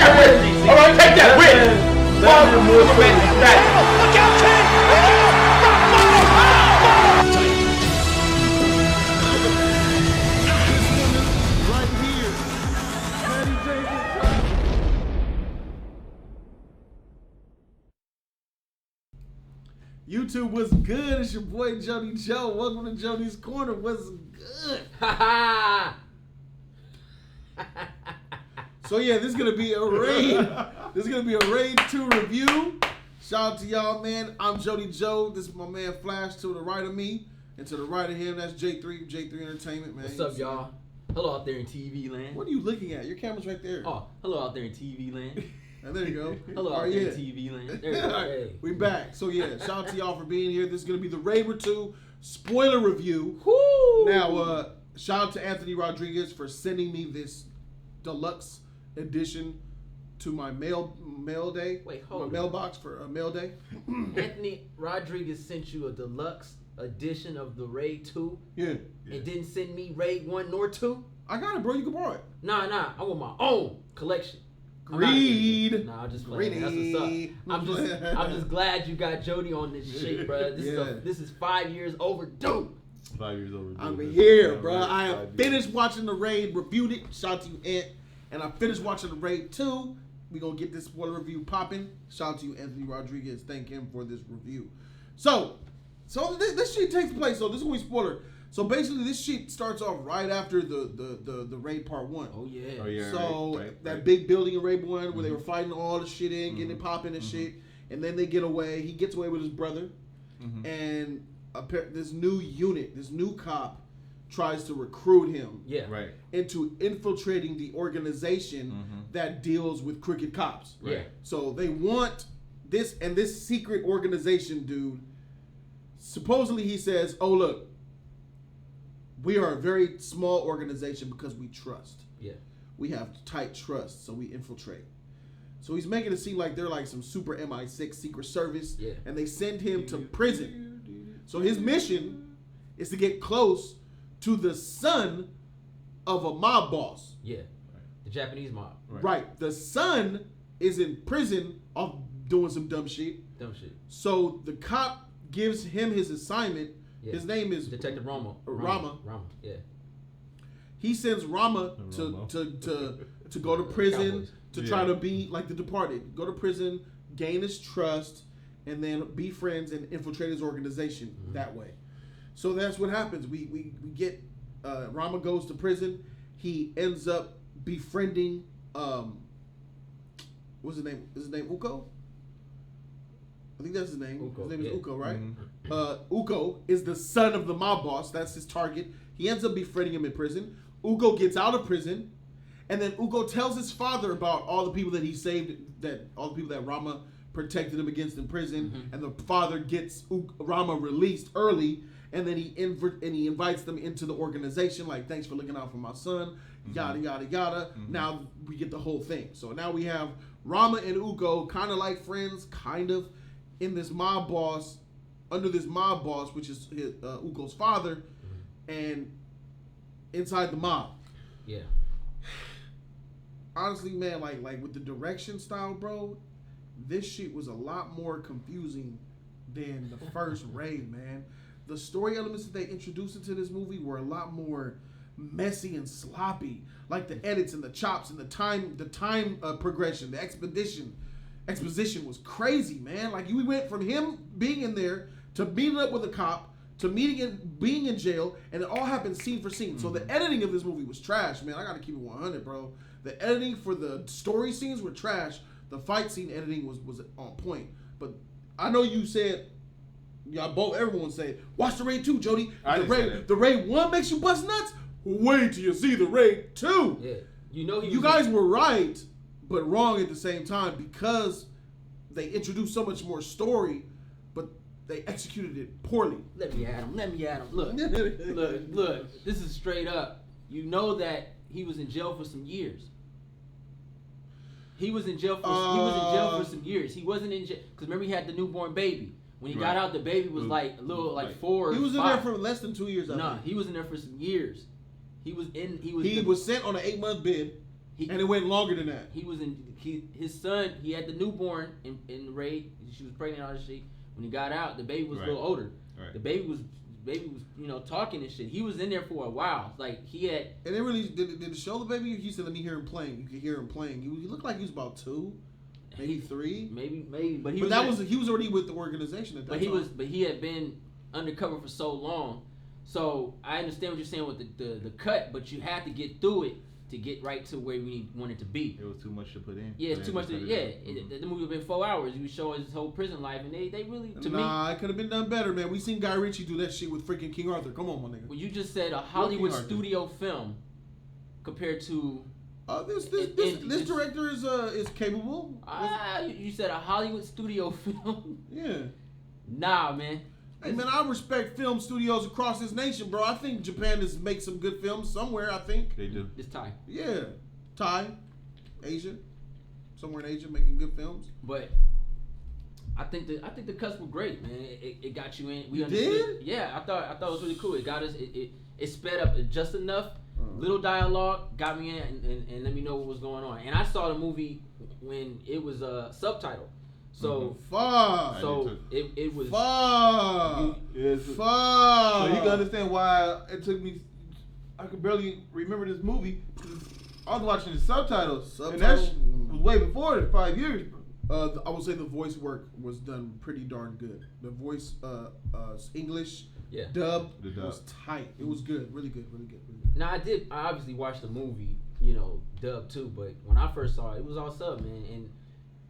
that with. All right, take that with. Fuck. Look out, King. YouTube, what's good? It's your boy Jody Joe. Welcome to Jody's Corner. What's good? So yeah, this is gonna be a raid. This is gonna be a raid 2 review. Shout out to y'all, man. I'm Jody Joe. This is my man Flash to the right of me, and to the right of him, that's J3 Entertainment, man. What's up, y'all? Hello out there in TV land. What are you looking at? Your camera's right there. Oh, hello out there in TV land. And there you go. Hello out there in TV land. There you go. Hey. We back. So yeah, shout out to y'all for being here. This is gonna be the Raid 2 spoiler review. Woo! Now, shout out to Anthony Rodriguez for sending me this deluxe edition to my mail day. Wait, hold on. My mailbox for a mail day. Anthony Rodriguez sent you a deluxe edition of the Raid 2. Yeah. And didn't send me Raid 1 nor 2. I got it, bro. You can borrow it. Nah. I want my own collection. Greed. Nah, I'm just playing. That's what's up. I'm just glad you got Jody on this shit, bro. This is 5 years overdue. 5 years overdue. I'm here, bro. I have finished watching the Raid, reviewed it. Shout out to you, Ant. And I finished watching the Raid 2. We gonna get this spoiler review popping. Shout out to you, Anthony Rodriguez. Thank him for this review. So this shit takes place. So this is gonna be spoiler. So basically, this shit starts off right after the Raid Part 1. Oh yeah. So that big building in Raid 1 where they were fighting all the shit in, getting it popping and shit, and then they get away. He gets away with his brother, and this new unit, this new cop, tries to recruit him into infiltrating the organization that deals with crooked cops. Right. So they want this secret organization, dude. Supposedly he says, "Oh look, we are a very small organization because we trust. Yeah. We have tight trust, so we infiltrate." So he's making it seem like they're like some super MI6 Secret Service, and they send him to prison. So his mission is to get close to the son of a mob boss. Yeah. The Japanese mob. Right. The son is in prison off doing some dumb shit. So the cop gives him his assignment. Yeah. His name is Detective Rama. Rama. Yeah. He sends Rama to go to prison to try to be like the Departed. Go to prison, gain his trust, and then be friends and infiltrate his organization that way. So that's what happens. We get Rama goes to prison. He ends up befriending what's his name? Is his name Uko? I think that's his name. Uko, his name is Uko, right? Uko is the son of the mob boss. That's his target. He ends up befriending him in prison. Uko gets out of prison, and then Uko tells his father about all the people that he saved, all the people that Rama protected him against in prison, and the father gets Rama released early, and then he invites them into the organization, like, thanks for looking out for my son, yada, yada, yada. Now we get the whole thing. So now we have Rama and Uko kind of like friends, kind of, in this mob boss, under this mob boss, which is Uko's father, and inside the mob. Yeah. Honestly, man, like with the direction style, bro, this shit was a lot more confusing than the first Raid, man. The story elements that they introduced into this movie were a lot more messy and sloppy. Like the edits and the chops and the time progression, the exposition was crazy, man. Like we went from him being in there to meeting up with a cop to being in jail, and it all happened scene for scene. So the editing of this movie was trash, man. I gotta keep it 100, bro. The editing for the story scenes were trash. The fight scene editing was on point. But I know you said, everyone said, watch the Raid 2, Jody. The Raid 1 makes you bust nuts. Wait till you see the Raid 2. Yeah. You guys were right, but wrong at the same time, because they introduced so much more story, but they executed it poorly. Let me at him. Look. This is straight up. You know that he was in jail for some years. He was in jail for some years. He wasn't in jail because remember he had the newborn baby. When he got out, the baby was like a little like 4 or 5. He was in there for less than 2 years. He was in there for some years. He was sent on an 8-month bid. And it went longer than that. He was his son. He had the newborn in the raid. She was pregnant, all this shit. When he got out, the baby was a little older. Right. The baby was talking and shit. He was in there for a while. Like he had. And it really did it show the baby? He said, "Let me hear him playing." You could hear him playing. He looked like he was about 2, maybe 3, maybe. But he was already with the organization at that time. But he had been undercover for so long. So I understand what you're saying with the cut, but you had to get through it to get right to where we wanted to be. It was too much to put in. Yeah, it's too much. The movie would have been 4 hours. You was showing his whole prison life, and they really it could have been done better, man. We seen Guy Ritchie do that shit with freaking King Arthur. Come on, my nigga. Well, you just said a Hollywood studio film compared to. This director is capable. You said a Hollywood studio film. Yeah. Nah, man. Hey man, I respect film studios across this nation, bro. I think Japan has made some good films somewhere. I think they do. It's Thai. Yeah, Thai, Asia, somewhere in Asia making good films. But I think the cuts were great, man. It got you in. We understood. Did? Yeah, I thought it was really cool. It got us. It sped up just enough. Little dialogue got me in and let me know what was going on. And I saw the movie when it was subtitled. So fuck. So it was fuck. Fuck. So you can understand why it took me. I could barely remember this movie. I was watching the subtitles. And that was way before the 5 years. I would say the voice work was done pretty darn good. The voice, English, dub was tight. It was good, really good, really good, really good. Now I obviously watched the movie, dub too. But when I first saw it, it was all sub, man.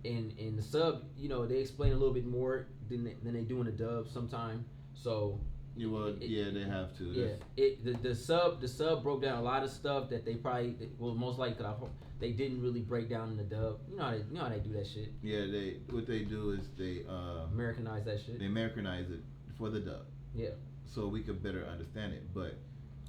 And the sub, they explain a little bit more than they do in the dub sometimes. So they have to. Yeah, the sub broke down a lot of stuff that they probably most likely they didn't really break down in the dub. You know how they do that shit. Yeah, what they do is they Americanize that shit. They Americanize it for the dub. Yeah. So we could better understand it, but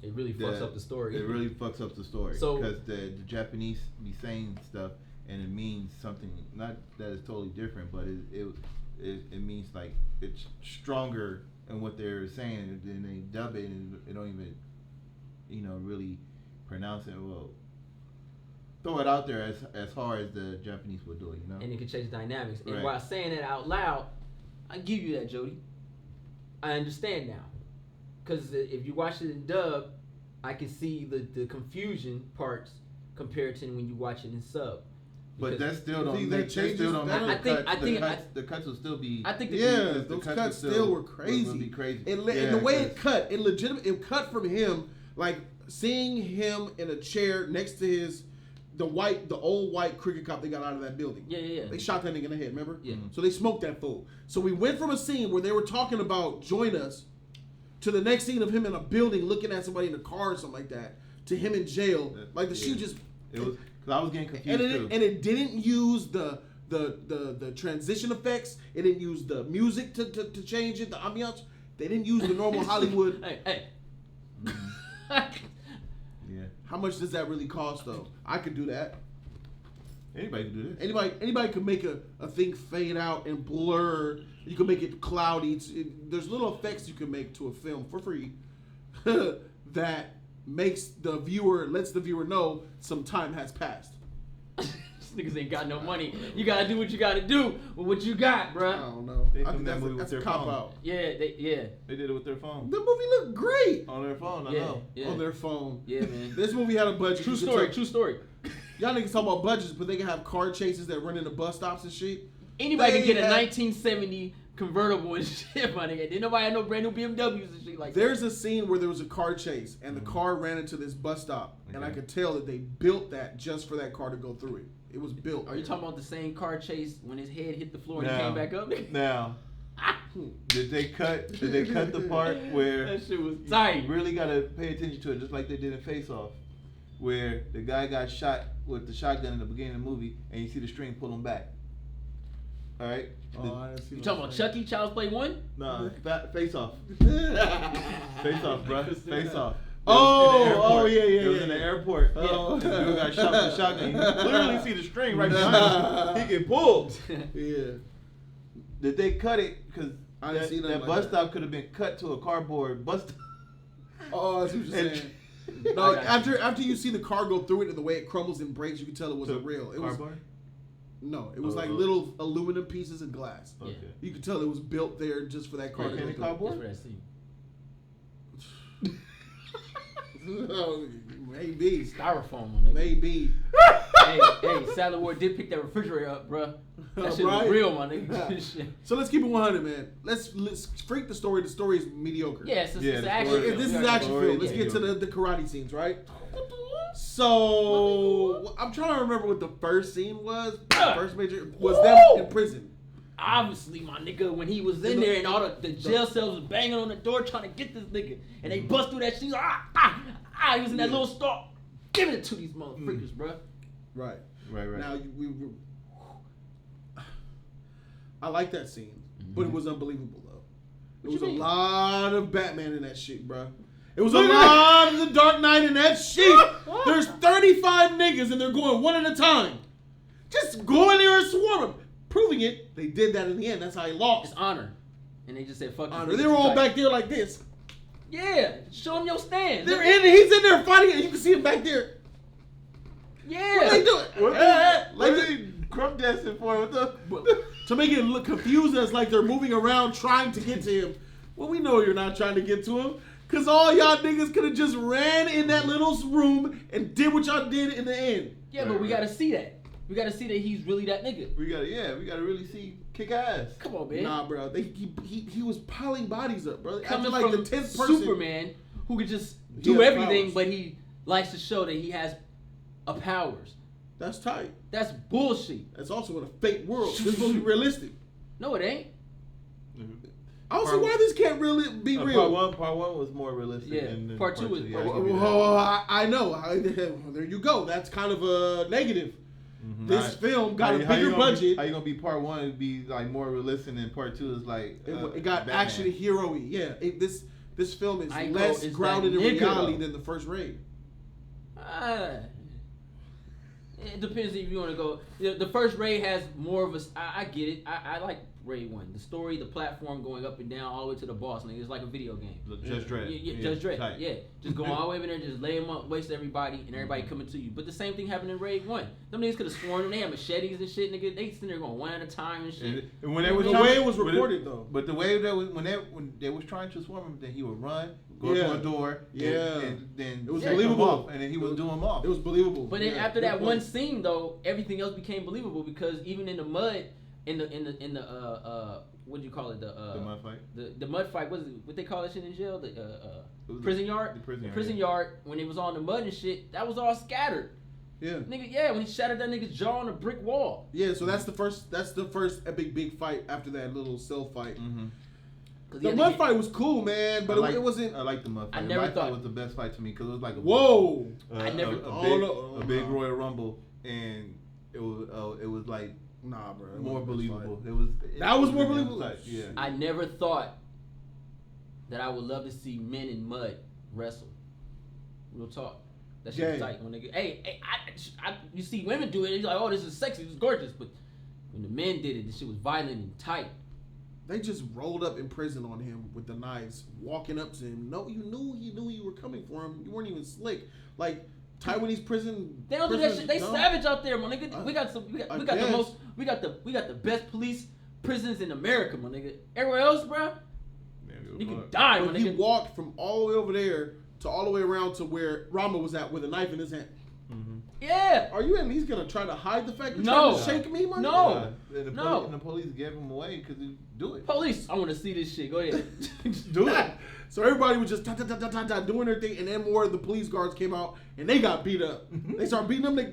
it really fucks up the story. It really fucks up the story because the Japanese be saying stuff. And it means something, not that it's totally different, but it means like it's stronger in what they're saying, and then they dub it and they don't even, really pronounce it. Well, throw it out there as hard as the Japanese would do it, And it can change dynamics. And right. While saying it out loud, I give you that, Jody. I understand now, because if you watch it in dub, I can see the confusion parts compared to when you watch it in sub. But that still don't make the cuts will still be. I think those cuts still were crazy. Would be crazy. And the way it cut, it cut from him, like seeing him in a chair next to the old white cricket cop they got out of that building. Yeah. They shot that nigga in the head, remember? Yeah. So they smoked that fool. So we went from a scene where they were talking about join us to the next scene of him in a building looking at somebody in a car or something like that to him in jail. Like the shoe just. It was. Cause I was getting confused too. And it didn't use the transition effects. It didn't use the music to change it. The ambiance. They didn't use the normal Hollywood. Hey. Yeah. How much does that really cost though? I could do that. Anybody can do this. Anybody can make a thing fade out and blur. You can make it cloudy. There's little effects you can make to a film for free that lets the viewer know some time has passed. These niggas ain't got no money. You gotta do what you gotta do with what you got, bruh. I don't know. I think that's a cop out. Yeah, they did it with their phone. The movie looked great on their phone. I know. Yeah. On their phone. Yeah, man. This movie had a budget. True story. Y'all niggas talk about budgets, but they can have car chases that run into bus stops and shit. Anybody can get a 1970 convertible and shit, my nigga. Didn't nobody have no brand new BMWs and shit like that. There's a scene where there was a car chase and the car ran into this bus stop, and I could tell that they built that just for that car to go through it. It was built. Are you talking about the same car chase when his head hit the floor and he came back up? Now, did they cut the part where that shit was tight? You really gotta pay attention to it, just like they did in Face Off, where the guy got shot with the shotgun in the beginning of the movie, and you see the string pull him back. All right. You talking about Chucky, Child's Play 1? Nah, Face Off. Face Off, bro. Face Off. Yeah. It was in the airport. Oh. The dude got shot with a shotgun. You can literally see the string right behind him. He get pulled. Yeah. Did they cut it? Because that like bus stop could have been cut to a cardboard bus stop. Oh, that's what you're saying. No, after you see the car go through it and the way it crumbles and breaks, you can tell it wasn't real. It was no, it was like little aluminum pieces of glass. Okay. You could tell it was built there just for that car. Can it cardboard? That's what Maybe styrofoam, my nigga. Maybe. hey, South La Brea did pick that refrigerator up, bro. That shit was real, my nigga. So let's keep it 100, man. Let's freak the story. The story is mediocre. Yeah, it's action. If this is action film, let's get to the karate scenes, right? So I'm trying to remember what the first scene was. The first major was them in prison. Obviously, my nigga, when he was in there and all the jail cells was banging on the door trying to get this nigga, and they bust through that shit. He was in that little store, giving it to these motherfuckers, bro. Right. Now I like that scene, but it was unbelievable though. There was a lot of Batman in that shit, bro. It was a lot of the Dark Knight in that shit. There's 35 niggas and they're going one at a time. Just go in there and swarm them. Proving it, they did that in the end. That's how he lost. It's honor. And they just said, fuck honor. They were all back there like this. Yeah. Show them your stand. He's in there fighting and you can see him back there. Yeah. What are they doing? What are they crump dancing for? To make it look confused as like they're moving around trying to get to him. Well, we know you're not trying to get to him. Because all y'all niggas could have just ran in that little room and did what y'all did in the end. Yeah, but we got to see that. We got to see that he's really that nigga. We got to really see kick ass. Come on, man. Nah, bro. He was piling bodies up, bro. Coming like from the 10th person. Superman, who could just do everything, but he likes to show that he has powers. That's tight. That's bullshit. That's also in a fake world. This is supposed to be realistic. No, it ain't. I don't see why this can't really be real. Part one was more realistic. Yeah. Than part two was. I know. There you go. That's kind of a negative. Mm-hmm. This film got a bigger budget. How you gonna be part one and be like more realistic, and part two is like it got Batman. action hero-y. Yeah. This film is less grounded in reality than the first Raid. It depends if you want to go. The first Raid has more of a. I get it. I like Raid 1. The story, the platform going up and down all the way to the boss. Nigga, it's like a video game. Judge Dredd. Yeah, Judge Dredd. Yeah, just go all the way over there, just lay them up, waste everybody, and everybody coming to you. But the same thing happened in Raid 1. Them niggas could have sworn them. They had machetes and shit, nigga. They sitting there going one at a time and shit. And when they was the way it was recorded though. But the way that was when they was trying to swarm him, then he would run, go to a door, and then it was believable, and then he would do him off. It was believable. But then after that one scene though, everything else became believable because even in the mud, in the what do you call it? The mud fight. The mud fight. What they call that shit in jail? The prison yard. The prison yard. When it was on the mud and shit, that was all scattered. Yeah. Nigga, yeah. When he shattered that nigga's jaw on a brick wall. Yeah. So that's the first epic big fight after that little cell fight. Mm-hmm. The mud fight was cool, man, but it wasn't. I like the mud fight. I never thought it was the best fight to me because it was like a big Royal Rumble, and it was like. Nah, bro. More believable. That was more believable. Yeah. I never thought that I would love to see men in mud wrestle. Real talk. That shit was tight. When they hey, you see women do it, you're like, oh, this is sexy, this is gorgeous. But when the men did it, this shit was violent and tight. They just rolled up in prison on him with the knives, walking up to him. No, you knew you were coming for him. You weren't even slick. Like Taiwanese prison. They don't do that shit. They savage out there, my nigga. We got the best police prisons in America, my nigga. Everywhere else, bro, you can die, my nigga. He walked from all the way over there to all the way around to where Rama was at with a knife in his hand. Mm-hmm. Yeah. Are you? And he's gonna try to hide the fact you're trying to shake me, my nigga? No. The police gave him away because he do it. Police, I want to see this shit. Go ahead. Do it. So everybody was just doing their thing, and then more of the police guards came out, and they got beat up. They started beating them, and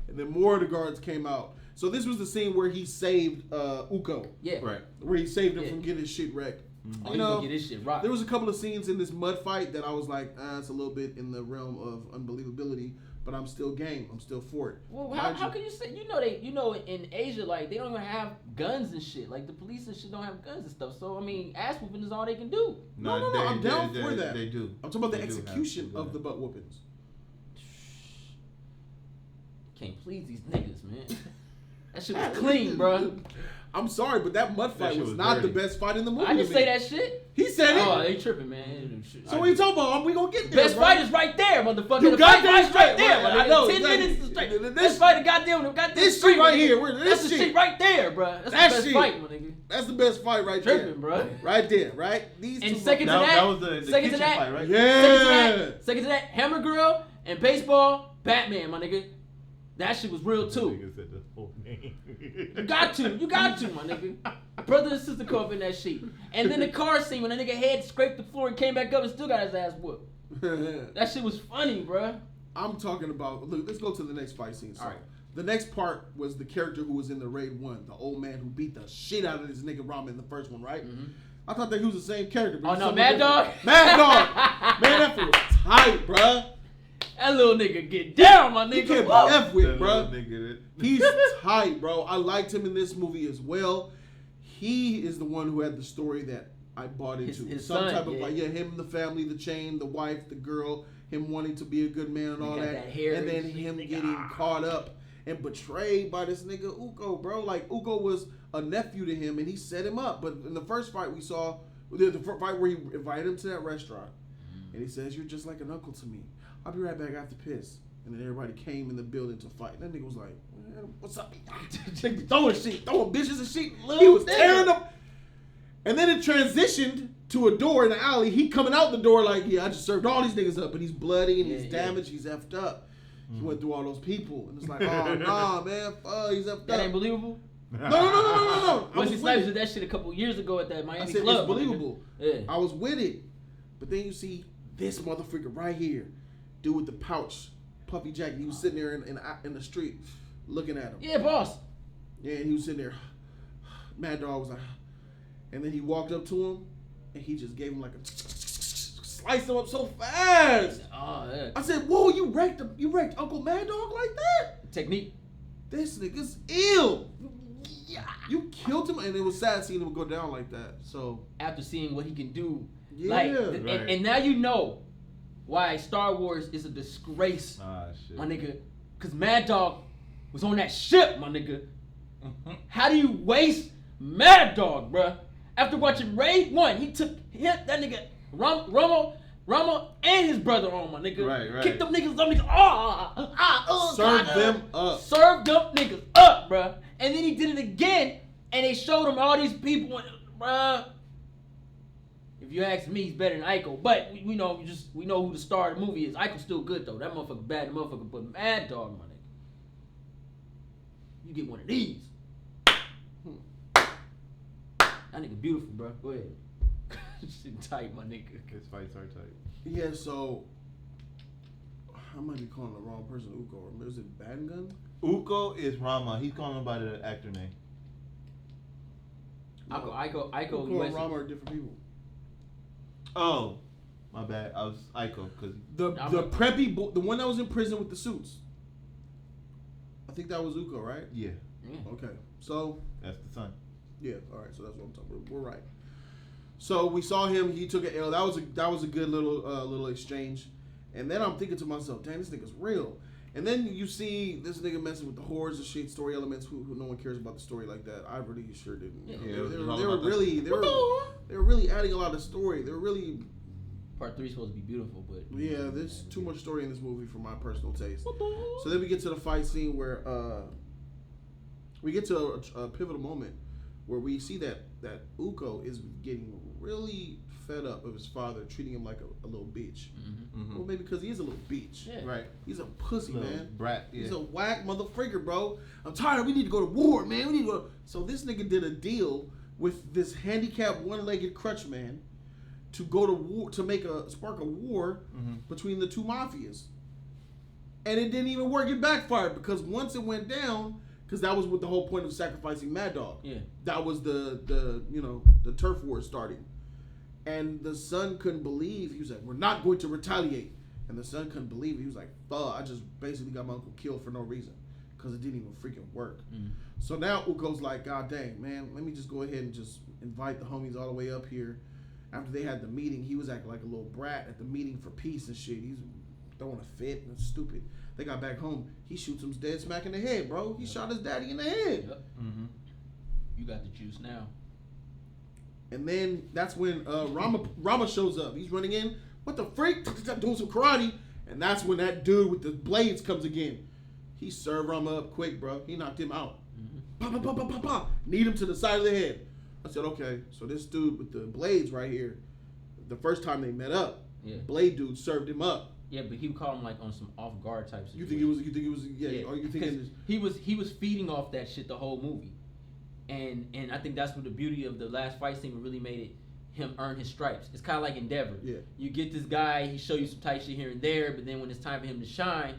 then more of the guards came out. So this was the scene where he saved Uko. Yeah. Right. Where he saved him from getting his shit wrecked. Oh, you know, get his shit rocked. There was a couple of scenes in this mud fight that I was like, it's a little bit in the realm of unbelievability. But I'm still game. I'm still for it. Well, how can you say? You know, in Asia, like they don't even have guns and shit. Like the police and shit don't have guns and stuff. So I mean, ass whooping is all they can do. No. I'm down for that. They do. I'm talking about the execution of the butt whoopings. Can't please these niggas, man. That shit was clean, bro. I'm sorry, but that mud fight was not dirty. the best fight in the movie. I didn't say that shit. He said it. Oh, they tripping, man. So what you talking about? We gonna get there. Best fight is right there, motherfucker. You the got fight that right there. I know. 10 exactly. minutes straight. This fight, goddamn. This shit right here. That's the shit right there, bro. That's the best shit. fight, my nigga. That's the best fight right Tripping, there, bro. Right there, right. These And two second to that, that, that was the second kitchen to that, fight, right? Yeah. Second to that, Hammer Girl and baseball, Batman, my nigga. That shit was real too. Nigga said the whole name. You got to, my nigga. Brother and sister come up in that shit. And then the car scene when the nigga head scraped the floor and came back up and still got his ass whooped. That shit was funny, bruh. I'm talking about. Look, let's go to the next fight scene. So, All right. The next part was the character who was in the Raid 1, the old man who beat the shit out of this nigga Rama in the first one, right? Mm-hmm. I thought that he was the same character. But Oh he's no, something Mad different. Dog? Mad Dog! Man, that fool was tight, bruh. That little nigga get down, my nigga. He can't be Whoa. F with, That bruh. little nigga He's tight, bro. I liked him in this movie as well. He is the one who had the story that I bought into. His Some son, type of yeah. like, him, the family, the chain, the wife, the girl, him wanting to be a good man and all got that. that hair And then and shit, him nigga. getting caught up and betrayed by this nigga Uko, bro. Like, Uko was a nephew to him and he set him up. But in the first fight we saw, the fight where he invited him to that restaurant and he says, "You're just like an uncle to me. I'll be right back after piss." And then everybody came in the building to fight. That nigga was like, "Man, what's up?" throwing shit, throwing bitches and shit. He was tearing them. And then it transitioned to a door in the alley. He coming out the door like, "Yeah, I just served all these niggas up." And he's bloody and he's damaged. He's effed up. He went through all those people. And it's like, oh, nah, man. He's effed That up. ain't believable? No. I Wesley was Snipes with did it. that shit a couple years ago at that Miami I said, club. it's believable. Yeah. I was with it. But then you see this motherfucker right here. Dude with the pouch. Puffy jacket. He was sitting there in the street looking at him. Yeah, boss. Yeah, and he was sitting there. Mad Dog was like, and then he walked up to him, and he just gave him like a sliced him up so fast. Oh, yeah. I said, "Whoa, you wrecked Uncle Mad Dog like that? Technique. This nigga's ill. Yeah. You killed him," and it was sad seeing him go down like that. So After seeing what he can do. yeah, Like, Right. and now you know why Star Wars is a disgrace, Ah, shit. my nigga. Because Mad Dog was on that ship, my nigga. How do you waste Mad Dog, bruh? After watching Raid 1, he hit that nigga Ramo and his brother on, my nigga. Right. Kicked them niggas up, serve them up. Served them niggas up, bruh. And then he did it again, and they showed him all these people, bruh. If you ask me, he's better than Iko. But we know who the star of the movie is. Iko's still good though. That motherfucker bad, the motherfucker. But Mad Dog, my nigga, you get one of these. That nigga beautiful, bro. Go ahead. Shit tight, my nigga. His fights are tight. Yeah, so I might be calling the wrong person Uko. Is it Bad Gun? Uko is Rama. He's calling him by the actor name. Iko, Uko and Rama are different people. Oh, my bad. I was Iko because The preppy boy, the one that was in prison with the suits. I think that was Uko, right? yeah, Okay, so that's the son. yeah, all right. So that's what I'm talking about. We're right. So we saw him. He took an L. That was a good little exchange. And then I'm thinking to myself, damn, this nigga's real. And then you see this nigga messing with the horrors and shit, story elements. Who no one cares about the story like that. I really sure didn't. Yeah, They were really adding a lot of story. They were really. Part 3 is supposed to be beautiful, but Yeah, there's too much story in this movie for my personal taste. So then we get to the fight scene where we get to a pivotal moment where we see that Uko is getting really fed up of his father treating him like a little bitch. Mm-hmm. Well, maybe because he is a little bitch. yeah. Right. He's a pussy, Little man. brat. Yeah. He's a whack motherfucker, bro. I'm tired. We need to go to war, man. We need to go. So this nigga did a deal with this handicapped, one-legged crutch man to go to war, to spark a war between the two mafias. And it didn't even work. It backfired because once it went down, because that was what the whole point of sacrificing Mad Dog. Yeah. That was the turf war starting. And the son couldn't believe. He was like, "We're not going to retaliate." And the son couldn't believe it. He was like, "Fuck, I just basically got my uncle killed for no reason." Because it didn't even freaking work. So now Uko's like, "God dang, man, let me just go ahead and just invite the homies all the way up here." After they had the meeting, he was acting like a little brat at the meeting for peace and shit. He's throwing a fit and stupid. They got back home. He shoots him dead smack in the head, bro. He shot his daddy in the head. Yep. Mm-hmm. You got the juice now. And then that's when Rama shows up. He's running in. What the freak? Doing some karate. And that's when that dude with the blades comes again. He served Rama up quick, bro. He knocked him out. Need him to the side of the head. I said, okay, so this dude with the blades right here, the first time they met up, Blade dude served him up. Yeah, but he would call him like on some off guard type situation. You think it was yeah. Or you think he was feeding off that shit the whole movie. And I think that's what the beauty of the last fight scene really made it him earn his stripes. It's kind of like Endeavor. Yeah. You get this guy, he show you some tight shit here and there, but then when it's time for him to shine,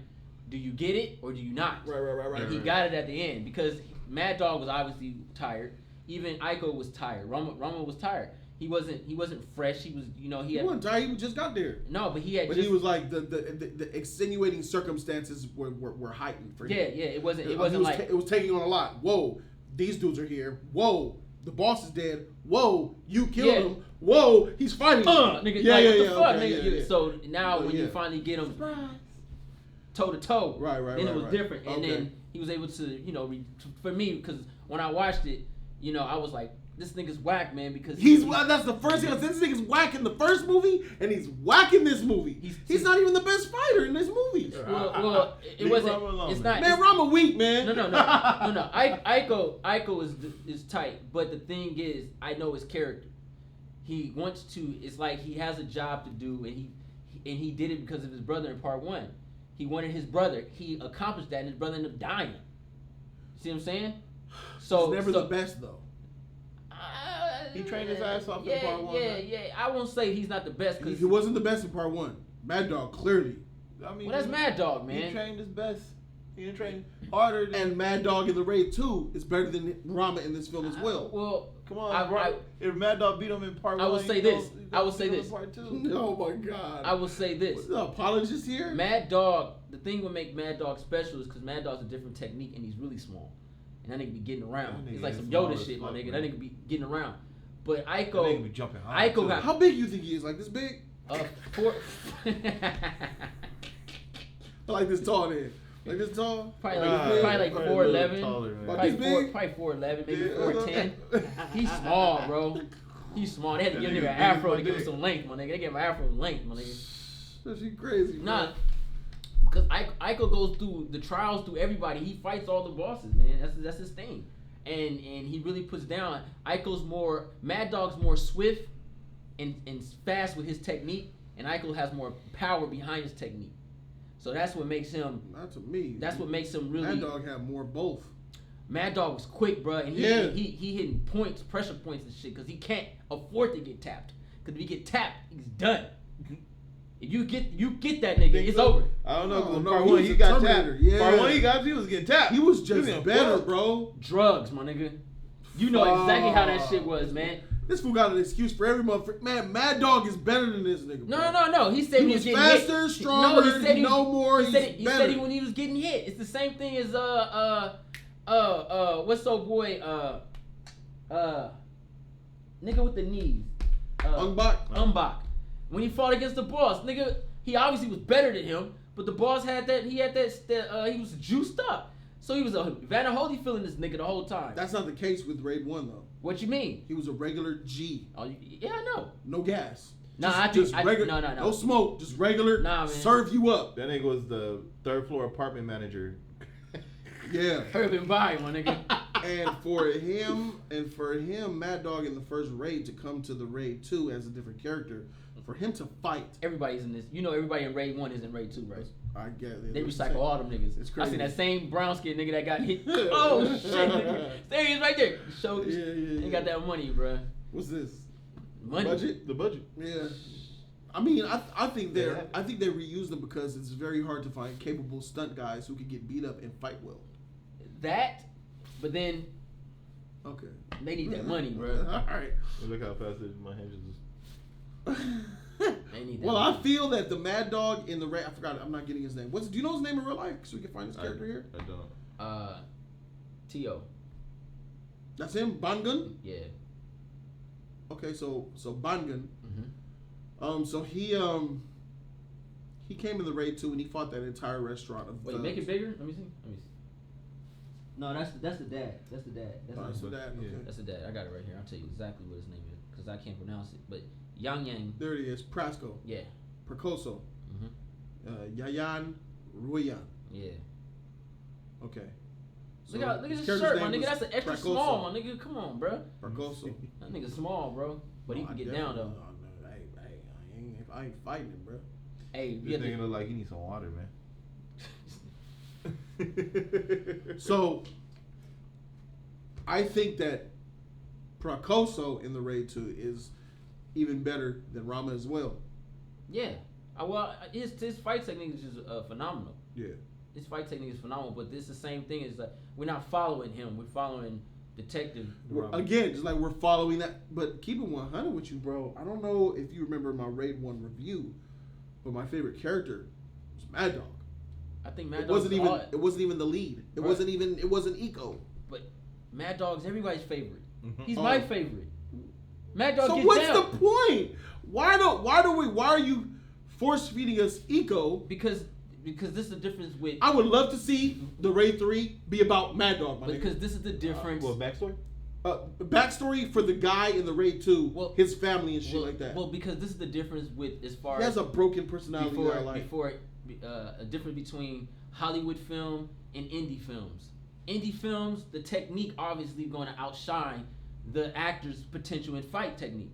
do you get it or do you not? Right. And he got it at the end because Mad Dog was obviously tired. Even Aiko was tired. Rama was tired. He wasn't fresh. He was, he wasn't tired. He just got there. No, but he had. But he was like the extenuating circumstances were heightened for him. Yeah. It wasn't like it was taking on a lot. Whoa, these dudes are here. Whoa, the boss is dead. Whoa, you killed him. Whoa, he's fighting. Nigga, yeah, like, what the fuck, okay, nigga? yeah. So now when you finally get him toe to toe, then it was different, and then he was able to, for me, because when I watched it, I was like, this nigga's whack, man, because that's the first thing. This nigga's whack in the first movie, and he's whack in this movie. He's not even the best fighter in this movie. Well, it wasn't. It's not. Man, Rama weak, man. No. Aiko is tight, but the thing is, I know his character. He wants to. It's like he has a job to do, and he did it because of his brother in part one. He wanted his brother. He accomplished that, and his brother ended up dying. See what I'm saying? So he's never the best though. He trained his ass off in part one. Yeah. I won't say he's not the best because he wasn't the best in part one. Mad Dog clearly. I mean, well, that's Mad Dog, man. He trained his best. He didn't train harder. And Mad Dog in the Raid 2 is better than Rama in this film as well. Well, come on, if Mad Dog beat him in part one, I will say this. Part two. Oh my God. I will say this. What's the apologist here? Mad Dog. The thing what make Mad Dog special is because Mad Dog's a different technique and he's really small, and that nigga be getting around. It's like some Yoda shit, my nigga. That nigga be getting around. But Aiko, be jumping high Aiko got, how big you think he is? Like this big? 4. Like this tall then. Like this tall? Probably like 4'11". Probably 4'11", maybe 4'10". He's small, bro. He's small. They had to give him an afro to give him some length, my nigga. They gave him an afro length, my nigga. That shit crazy, bro. Nah, because Aiko goes through the trials through everybody. He fights all the bosses, man. That's his thing. And he really puts down. Mad Dog's more swift and fast with his technique, and Aiko has more power behind his technique. So that's what makes him. Not to me. That's what makes him really. Mad Dog had more both. Mad Dog was quick, bro, and he hitting points, pressure points and shit, because he can't afford to get tapped. Because if he get tapped, he's done. If you get that nigga, it's over. I don't know. Part one he got tapped. Yeah. Part one he was getting tapped. He was just better, bro. Drugs, my nigga. You know exactly how that shit was, man. This fool got an excuse for every motherfucker. Man, Mad Dog is better than this nigga. Bro. No. He said he was getting faster, hit. stronger, no, he said more. He said when he was getting hit. It's the same thing as what's old boy nigga with the knees. Umbach. When he fought against the boss, nigga, he obviously was better than him, but the boss had that. He was juiced up. So he was a Vanna Holyfield this nigga the whole time. That's not the case with Raid 1 though. What you mean? He was a regular G. Oh yeah, I know. No gas. No. No smoke. Just regular. Nah, man. Serve you up. That nigga was the third floor apartment manager. Yeah. Urban Body, my nigga. And for him, Mad Dog in the first Raid to come to the Raid 2 as a different character, for him to fight. Everybody's in this. You know, everybody in Raid 1 is in Raid 2, right? I get it. They recycle all them niggas. It's crazy. I seen that same brown skin nigga that got hit. Oh shit, nigga. There he is right there. Shoulders. Yeah. He got that money, bro. What's this? Money. The budget. Yeah. I mean, I think they reuse them because it's very hard to find capable stunt guys who can get beat up and fight well. That, but then. Okay. They need that money, bro. All right. Look how fast my hands just. Well, I feel that the Mad Dog in the Raid. I forgot. I'm not getting his name. Do you know his name in real life? So we can find his character here. I don't. T.O. That's him. Bangun. Yeah. Okay, so Bangun. Mm-hmm. So he came in the Raid 2 and he fought that entire restaurant of. Wait, make it bigger. Let me see. No, that's the dad. That's the dad. That's the dad. Okay. That's the dad. I got it right here. I'll tell you exactly what his name is because I can't pronounce it. But Yang. There it is. Prasco. Yeah. Percoso. Mm-hmm. Yayan Ruyan. Yeah. Okay. So look at his shirt, my nigga. That's an extra small, my nigga. Come on, bro. Percoso. That nigga small, bro. But he can get down though. I ain't fighting him, bro. Hey, this nigga look like he needs some water, man. So, I think that Prakoso in the Raid 2 is even better than Rama as well. Yeah. Well, his fight technique is just phenomenal. Yeah. His fight technique is phenomenal, but this is the same thing. Is that we're not following him. We're following Detective. Again, just like we're following that. But keep it 100 with you, bro. I don't know if you remember my Raid 1 review, but my favorite character was Mad Dog. I think Mad Dog it wasn't even the lead. It wasn't Eco. But Mad Dog's everybody's favorite. He's my favorite. Mad Dog. So gets what's down. the point? Why are you force feeding us Eco? Because this is the difference with. I would love to see the Raid 3 be about Mad Dog. Because this is the difference. Backstory. Backstory for the guy in the Raid 2, his family and shit like that. Well, because this is the difference with as far he has a broken personality. A difference between Hollywood film and indie films. Indie films, the technique obviously going to outshine the actor's potential in fight technique.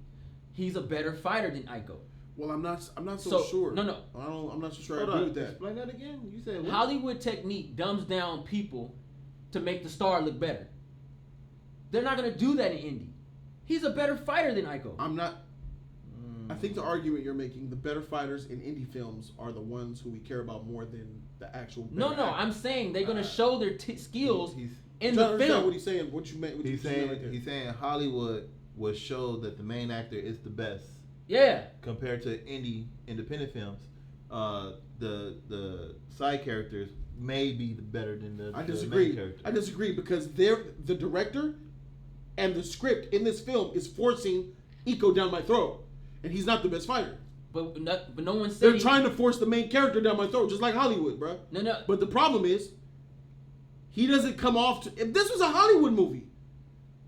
He's a better fighter than Iko. Well, I'm not so sure. No. I'm not so sure I agree with that. Explain that again. You said what? Hollywood technique dumbs down people to make the star look better. They're not going to do that in indie. He's a better fighter than Iko. I'm not. I think the argument you're making, the better fighters in indie films are the ones who we care about more than the actual. No. actor. I'm saying they're going to show their skills in the film. What he's saying? What you meant? He's saying Hollywood will show that the main actor is the best. Yeah. Compared to independent films, the side characters may be better than the main character. I disagree because the director and the script in this film is forcing Iko down my throat, and he's not the best fighter. But no one said they're trying to force the main character down my throat, just like Hollywood, bro. No. But the problem is, he doesn't come off. If this was a Hollywood movie,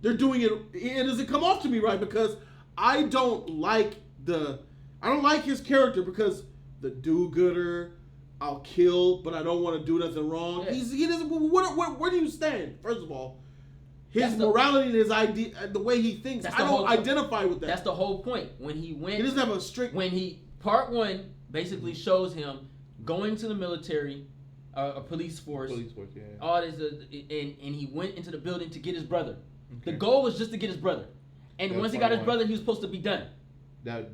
they're doing it. It doesn't come off to me right because I don't like his character because the do-gooder, I'll kill, but I don't want to do nothing wrong. Yeah. He doesn't. Where do you stand? First of all, his morality and his idea, the way he thinks, I don't identify with that. That's the whole point. When he went, he doesn't have a strict. Part 1 basically shows him going to the military, a police force, yeah. all this, and he went into the building to get his brother. Okay. The goal was just to get his brother, and once he got his brother, he was supposed to be done. That's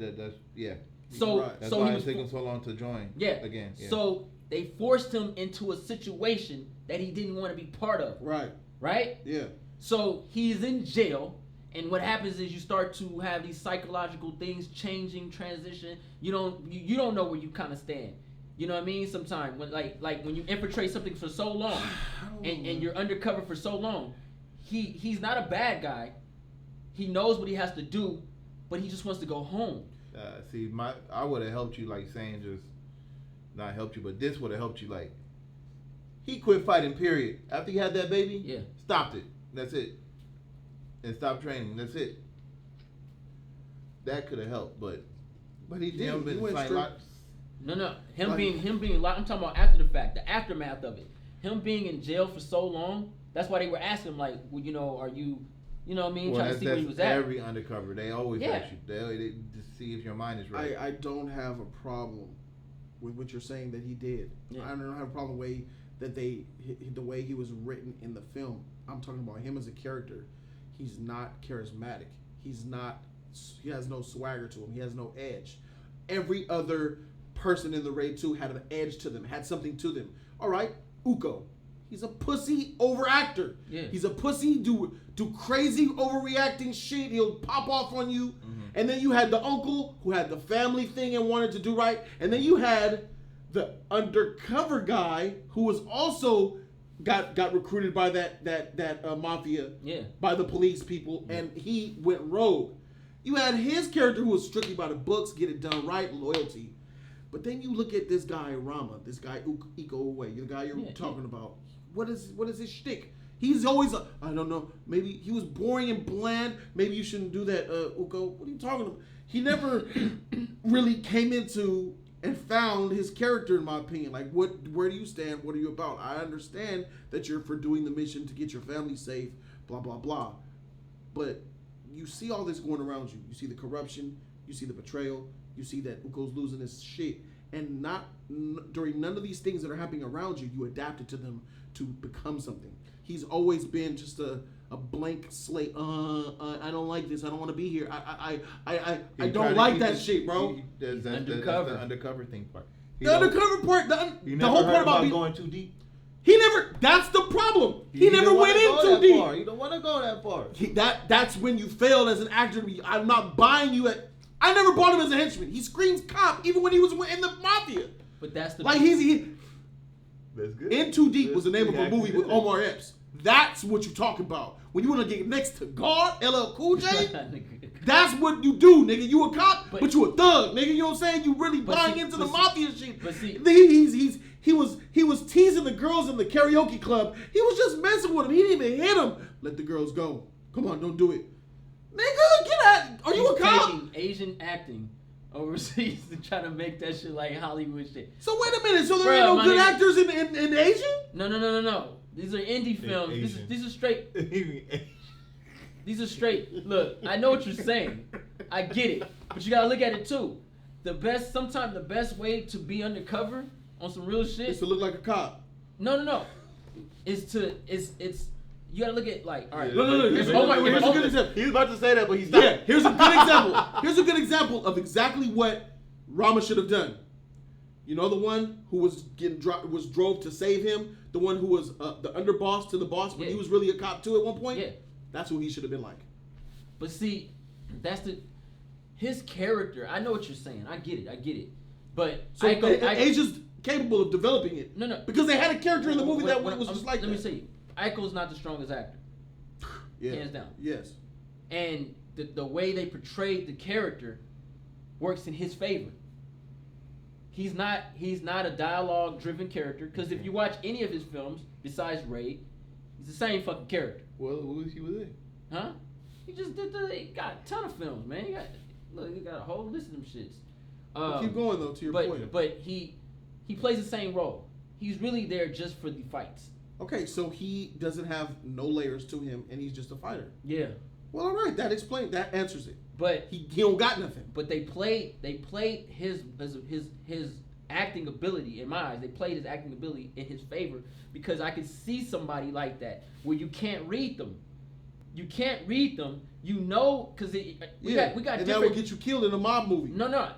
yeah. So that's why it's taking so long to join. Yeah. Again. Yeah. So they forced him into a situation that he didn't want to be part of. Right. Right. Yeah. So he's in jail, and what happens is you start to have these psychological things changing, transition. You don't know where you kind of stand. You know what I mean? Sometimes when like when you infiltrate something for so long, and you're undercover for so long, he's not a bad guy. He knows what he has to do, but he just wants to go home. I would have helped you just not helped you, but this would have helped you he quit fighting. Period. After he had that baby, yeah, stopped it. That's it. And stopped training. That's it. That could have helped, but he didn't. He went straight. No. Him being locked. I'm talking about after the fact, the aftermath of it. Him being in jail for so long. That's why they were asking him are you? You know what I mean? Well, trying to see where he was at. Every undercover, they always ask you. They just see if your mind is right. I don't have a problem with what you're saying that he did. Yeah. I don't have a problem with the way he was written in the film. I'm talking about him as a character. He's not charismatic. He has no swagger to him. He has no edge. Every other person in the Raid 2 had an edge to them, had something to them. All right, Uko. He's a pussy overactor. Yeah. He's a pussy, do crazy overreacting shit. He'll pop off on you. Mm-hmm. And then you had the uncle who had the family thing and wanted to do right. And then you had the undercover guy who was also got recruited by that mafia, by the police people, and he went rogue. You had his character who was strictly by the books, get it done right, loyalty. But then you look at this guy Rama, this guy Iko Uwe, the guy you're talking about. What is his shtick? He's always, I don't know, maybe he was boring and bland. Maybe you shouldn't do that, Uko. What are you talking about? He never really came into and found his character, in my opinion. Like, where do you stand? What are you about? I understand that you're for doing the mission to get your family safe, blah, blah, blah. But you see all this going around you. You see the corruption. You see the betrayal. You see that Uko's losing his shit. And during none of these things that are happening around you, you adapted to them to become something. He's always been just a blank slate. I don't like this. I don't want to be here. I don't like that shit, bro. That's the undercover thing part. The undercover part, the whole part about going too deep. He never. That's the problem. He never went in too deep. You don't want to go that far. That's when you failed as an actor. I'm not buying you at. I never bought him as a henchman. He screams cop even when he was in the mafia. But that's the like That's good. In Too Deep was the name of a movie with Omar Epps. That's what you talk about. When you want to get next to God, LL Cool J, that's what you do, nigga. You a cop, but you a thug, nigga. You know what I'm saying? You really buying into the mafia shit. But see, he was teasing the girls in the karaoke club. He was just messing with them. He didn't even hit them. Let the girls go. Come on, don't do it. Nigga, get out. Are you a cop? Taking Asian acting overseas to try to make that shit like Hollywood shit. So wait a minute. So there ain't no good actors in Asian? No. These are indie films. These are straight. These are straight. Look, I know what you're saying. I get it, but you gotta look at it too. Sometimes the best way to be undercover on some real shit is to look like a cop. No. It's you gotta look at like, all right. No. Here's a good example. He was about to say that, but he stopped. Yeah, here's a good example. Here's a good example of exactly what Rama should have done. You know the one who was drove to save him? The one who was the underboss to the boss, but he was really a cop too at one point? Yeah. That's who he should have been like. But see, his character, I know what you're saying. I get it. But so Asia's capable of developing it. No. Because they had a character in the movie that was just like that. Let me say, Eichel's not the strongest actor. Yeah. Hands down. Yes. And the way they portrayed the character works in his favor. He's not a dialogue-driven character, because if you watch any of his films besides Raid, he's the same fucking character. Well, what was he in? Huh? He just he got a ton of films, man. He got a whole list of them shits. Keep going though to your point. But he plays the same role. He's really there just for the fights. Okay, so he doesn't have no layers to him, and he's just a fighter. Yeah. Well, all right, that answers it. But he don't got nothing. But they played his acting ability in my eyes. They played his acting ability in his favor, because I could see somebody like that where you can't read them. You can't read them. You know, because we got and different. That would get you killed in a mob movie. No.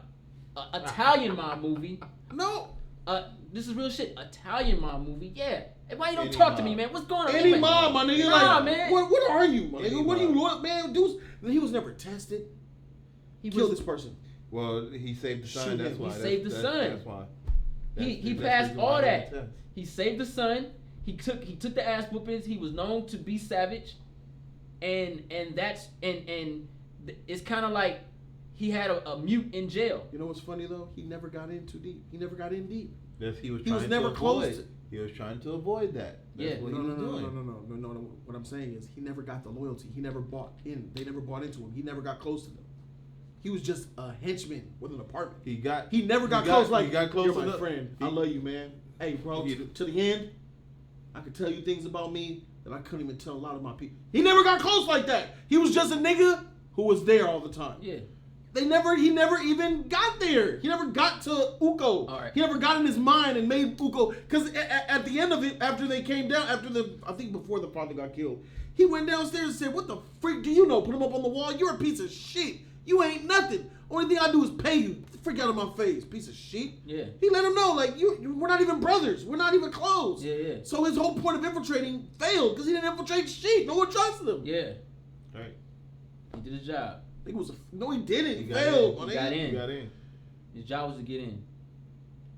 Italian mob movie. No. This is real shit. Italian mob movie. Yeah. Hey, why you don't talk to me, man? What's going on? Any mob, my nigga. Nah, man. What are you, my nigga? What do you want, man? Dude, he was never tested. He killed this person. Well, he saved the son. That's why. He saved the son. That's why. He passed all that. He saved the son. He took the ass whoopings. He was known to be savage, and it's kind of like he had a mute in jail. You know what's funny though? He never got in too deep. He never got in deep. Yes, he was never close. He was trying to avoid that. That's what he was doing. No. What I'm saying is he never got the loyalty. He never bought in. They never bought into him. He never got close to them. He was just a henchman with an apartment. He never got close. Like, he got close. You're my friend. I love you, man. Hey, bro. To the end, I could tell you things about me that I couldn't even tell a lot of my people. He never got close like that. He was just a nigga who was there all the time. Yeah. He never even got there. He never got to Uko. All right. He never got in his mind and made Uko. Because at the end of it, after they came down, I think before the father got killed, he went downstairs and said, "What the freak do you know? Put him up on the wall. You're a piece of shit. You ain't nothing. Only thing I do is pay you. Get the freak out of my face, piece of shit." Yeah. He let him know, like, we're not even brothers. We're not even close. Yeah. So his whole point of infiltrating failed because he didn't infiltrate shit. No one trusted him. Yeah. Right. He did his job. He didn't. He failed. He got in. His job was to get in.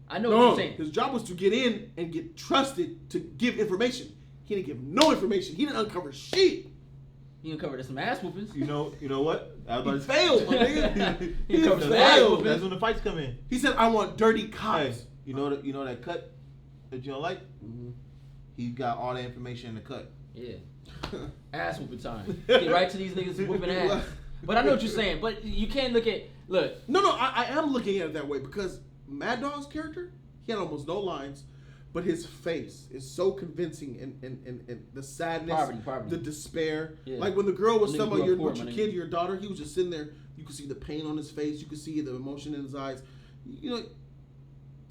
I know what you're saying. His job was to get in and get trusted to give information. He didn't give no information. He didn't uncover shit. He uncovered some ass whoopings. You know what? He failed, my nigga. He uncovered some ass whoopings. That's when the fights come in. He said, "I want dirty cops." Hey, you know that cut that you don't like? Mm-hmm. He got all the information in the cut. Yeah. Ass whooping time. Get right to these niggas whooping ass. But I know what you're saying. But you can't look. No, I am looking at it that way because Mad Dog's character, he had almost no lines, but his face is so convincing and the sadness, poverty. the despair. Yeah. Like when the girl was talking about your kid, your daughter, he was just sitting there. You could see the pain on his face. You could see the emotion in his eyes. You know,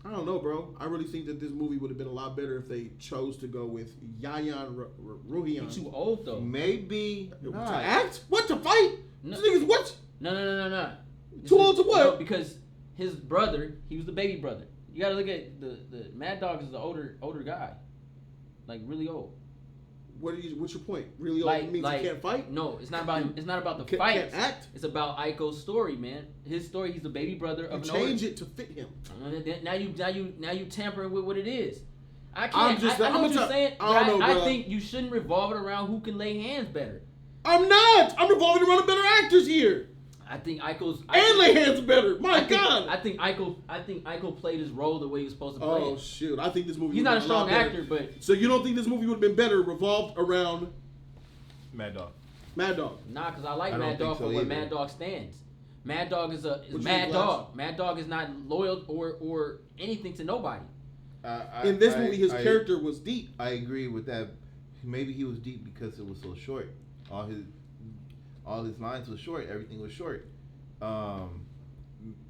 I don't know, bro. I really think that this movie would have been a lot better if they chose to go with Yayan Ruhian. He's too old though. Maybe to act? What, to fight? No. This nigga's what? No. Too old to what? No, because his brother, he was the baby brother. You gotta look at the Mad Dog is the older guy, like really old. What's your point? Really old means he can't fight? No, it's not about him. It's not about the fight. Can't act. It's about Aiko's story, man. His story. He's the baby brother of an change it to fit him. Now you tampering with what it is. I can't. I know what you're saying. I think you shouldn't revolve it around who can lay hands better. I'm not. I'm revolving around the better actors here. I think Aiko's and lay hands better. God. I think Aiko played his role the way he was supposed to play. Oh shoot! I think this movie. He's not a strong actor, but so you don't think this movie would have been better revolved around Mad Dog? Nah, because I like Mad Dog for where Mad Dog stands. Mad Dog is Mad Dog. Mad Dog is not loyal or anything to nobody. In this movie, his character was deep. I agree with that. Maybe he was deep because it was so short. All his lines was short. Everything was short.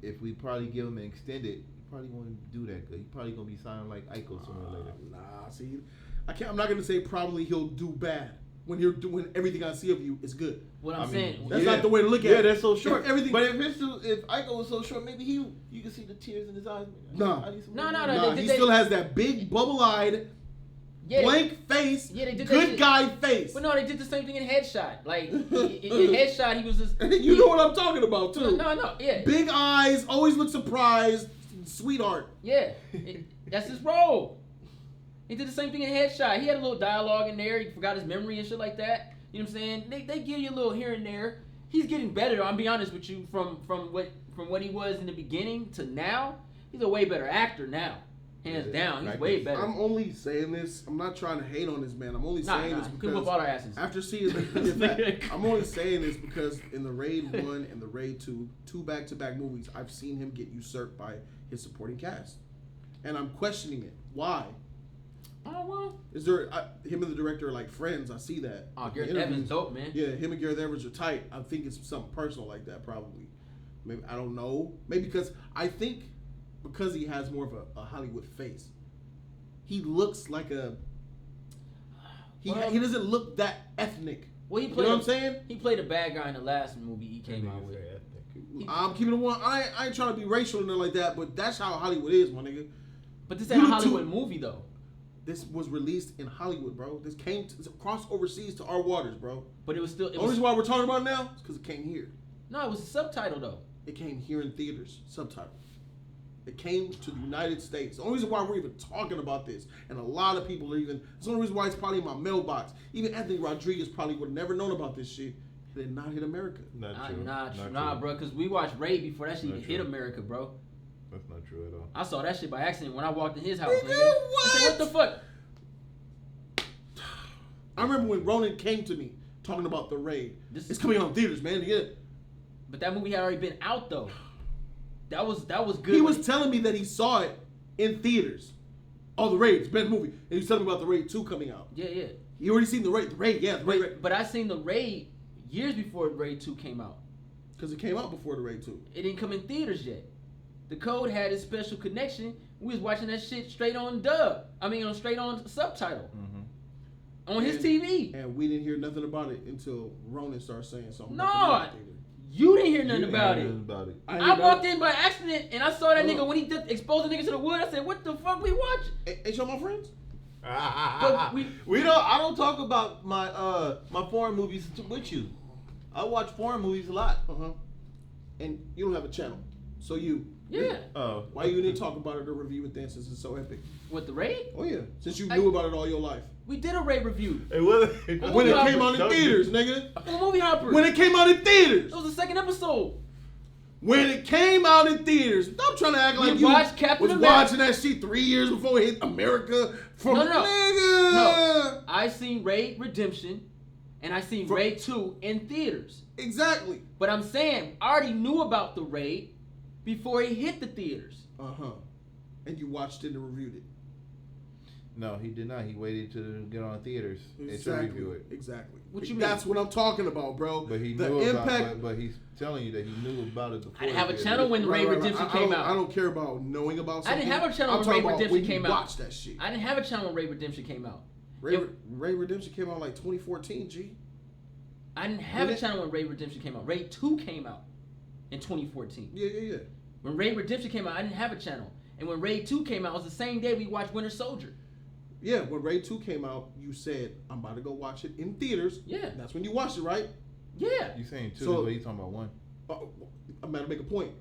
If we probably give him an extended, he probably won't do that good. He probably gonna be sounding like Aiko sooner or later. Nah, see, I'm not gonna say probably he'll do bad when you're doing everything I see of you is good. What I'm saying, that's not the way to look at it. Yeah, that's so short. Everything, but if Aiko was so short, maybe you can see the tears in his eyes. No. They still has that big bubble-eyed. Yeah, blank face, they did good guy face. But no, they did the same thing in Headshot. Like, in Headshot, he was just... You know what I'm talking about, too. No, yeah. Big eyes, always look surprised, sweetheart. Yeah, that's his role. He did the same thing in Headshot. He had a little dialogue in there. He forgot his memory and shit like that. You know what I'm saying? They give you a little here and there. He's getting better, I'll be honest with you, from what he was in the beginning to now. He's a way better actor now. Hands down, he's way better. I'm only saying this. I'm not trying to hate on this man. I'm only saying this because whip all our asses. After seeing I'm only saying this because in the Raid 1 and the Raid 2, two back-to-back movies, I've seen him get usurped by his supporting cast, and I'm questioning it. Why? Oh well. Is there him and the director are like friends? I see that. Oh, Gareth Evans, dope man. Yeah, him and Gareth Evans are tight. I think it's something personal like that. Probably. Maybe I don't know. Maybe because I think. Because he has more of a Hollywood face, he looks like he doesn't look that ethnic. Well, you know what I'm saying? He played a bad guy in the last movie he came out with. I'm keeping it one. I ain't trying to be racial or nothing like that, but that's how Hollywood is, my nigga. But this ain't a Hollywood movie though. This was released in Hollywood, bro. This came across overseas to our waters, bro. But it was still. The only reason why we're talking about it now is because it came here. No, it was a subtitle though. It came here in theaters, subtitle. It came to the United States. The only reason why we're even talking about this, and a lot of people are even, it's the only reason why it's probably in my mailbox. Even Anthony Rodriguez probably would have never known about this shit. It did not hit America. Nah, bro, because we watched Raid before that shit even hit America, bro. That's not true at all. I saw that shit by accident when I walked in his house. Nigga, what? I said, what the fuck? I remember when Ronan came to me talking about the Raid. It's coming out in theaters, man. Yeah. But that movie had already been out, though. That was good. He was telling me that he saw it in theaters. Oh, the Raid, it's a bad movie. And he was telling me about the Raid 2 coming out. Yeah. You already seen the Raid? The Raid, yeah. Raid. But I seen the Raid years before Raid 2 came out. Because it came out before the Raid 2. It didn't come in theaters yet. The Code had his special connection. We was watching that shit straight on dub. Straight on subtitle. Mm-hmm. On his TV. And we didn't hear nothing about it until Ronan started saying something. No. You didn't hear nothing about it. I walked in by accident and I saw that nigga when he exposed the nigga to the wood. I said, "What the fuck we watching?" Ain't y'all my friends? I don't talk about my foreign movies with you. I watch foreign movies a lot. And you don't have a channel, so you. Yeah. Why you didn't talk about it or review it then since it's so epic? What, the Raid? Oh yeah, since you knew about it all your life. We did a Raid review. When it came out in theaters, nigga. On Movie Hopper. When it came out in theaters. It was the second episode. When it came out in theaters, stop trying to act like you watched Captain was America. watching that shit 3 years before it hit America. From No. nigga. No, I seen Raid Redemption, and I seen Raid 2 in theaters. Exactly. But I'm saying I already knew about the Raid before it hit the theaters. And you watched it and reviewed it. No, he did not. He waited to get on theaters and to review it. Exactly. What you mean? That's what I'm talking about, bro. But he the knew impact. about it. But he's telling you that he knew about it before. I didn't have a channel when Raid Redemption came out. I don't care about knowing about something. I didn't have a channel when Raid Redemption came out. Watch that shit. I didn't have a channel when Raid Redemption came out. Raid Redemption came out like 2014, G. I didn't have a channel when Raid Redemption came out. Raid 2 came out in 2014. Yeah. When Raid Redemption came out, I didn't have a channel. And when Raid 2 came out, it was the same day we watched Winter Soldier. Yeah, when Raid 2 came out, you said, I'm about to go watch it in theaters. Yeah. That's when you watched it, right? Yeah. You saying 2, So- but he's talking about 1. I'm about to make a point.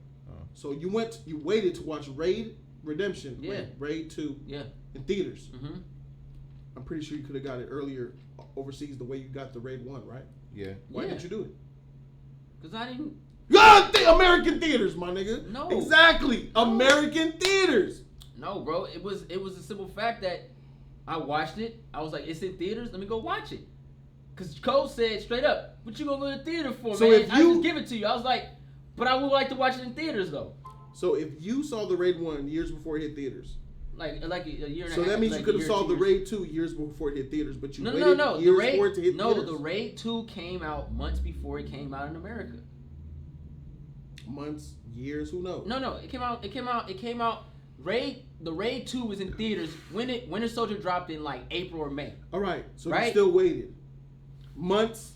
So you waited to watch Raid Redemption, Yeah. Raid 2 Yeah. in theaters. Mm-hmm. I'm pretty sure you could have got it earlier overseas the way you got the Raid 1, right? Yeah. Why didn't you do it? Because I didn't... God, American theaters, my nigga. No. Exactly. No. American theaters. No, bro. It was a simple fact that I watched it. I was like, it's in theaters. Let me go watch it. Because Cole said straight up, what you going to go to the theater for, So man? if I you- just give it to you. I was like, but I would like to watch it in theaters, though. So if you saw the Raid 1 years before it hit theaters, Like a year and a so half. that means like you could have a year, saw 2 the years. Raid 2 years before it hit theaters, but you No. waited The years Raid, for it to hit theaters. the Raid 2 came out months before it came out in America. Months, years, who knows? No. It came out. The Raid 2 was in theaters when Winter Soldier dropped in like April or May. All right, so Right? you still waited months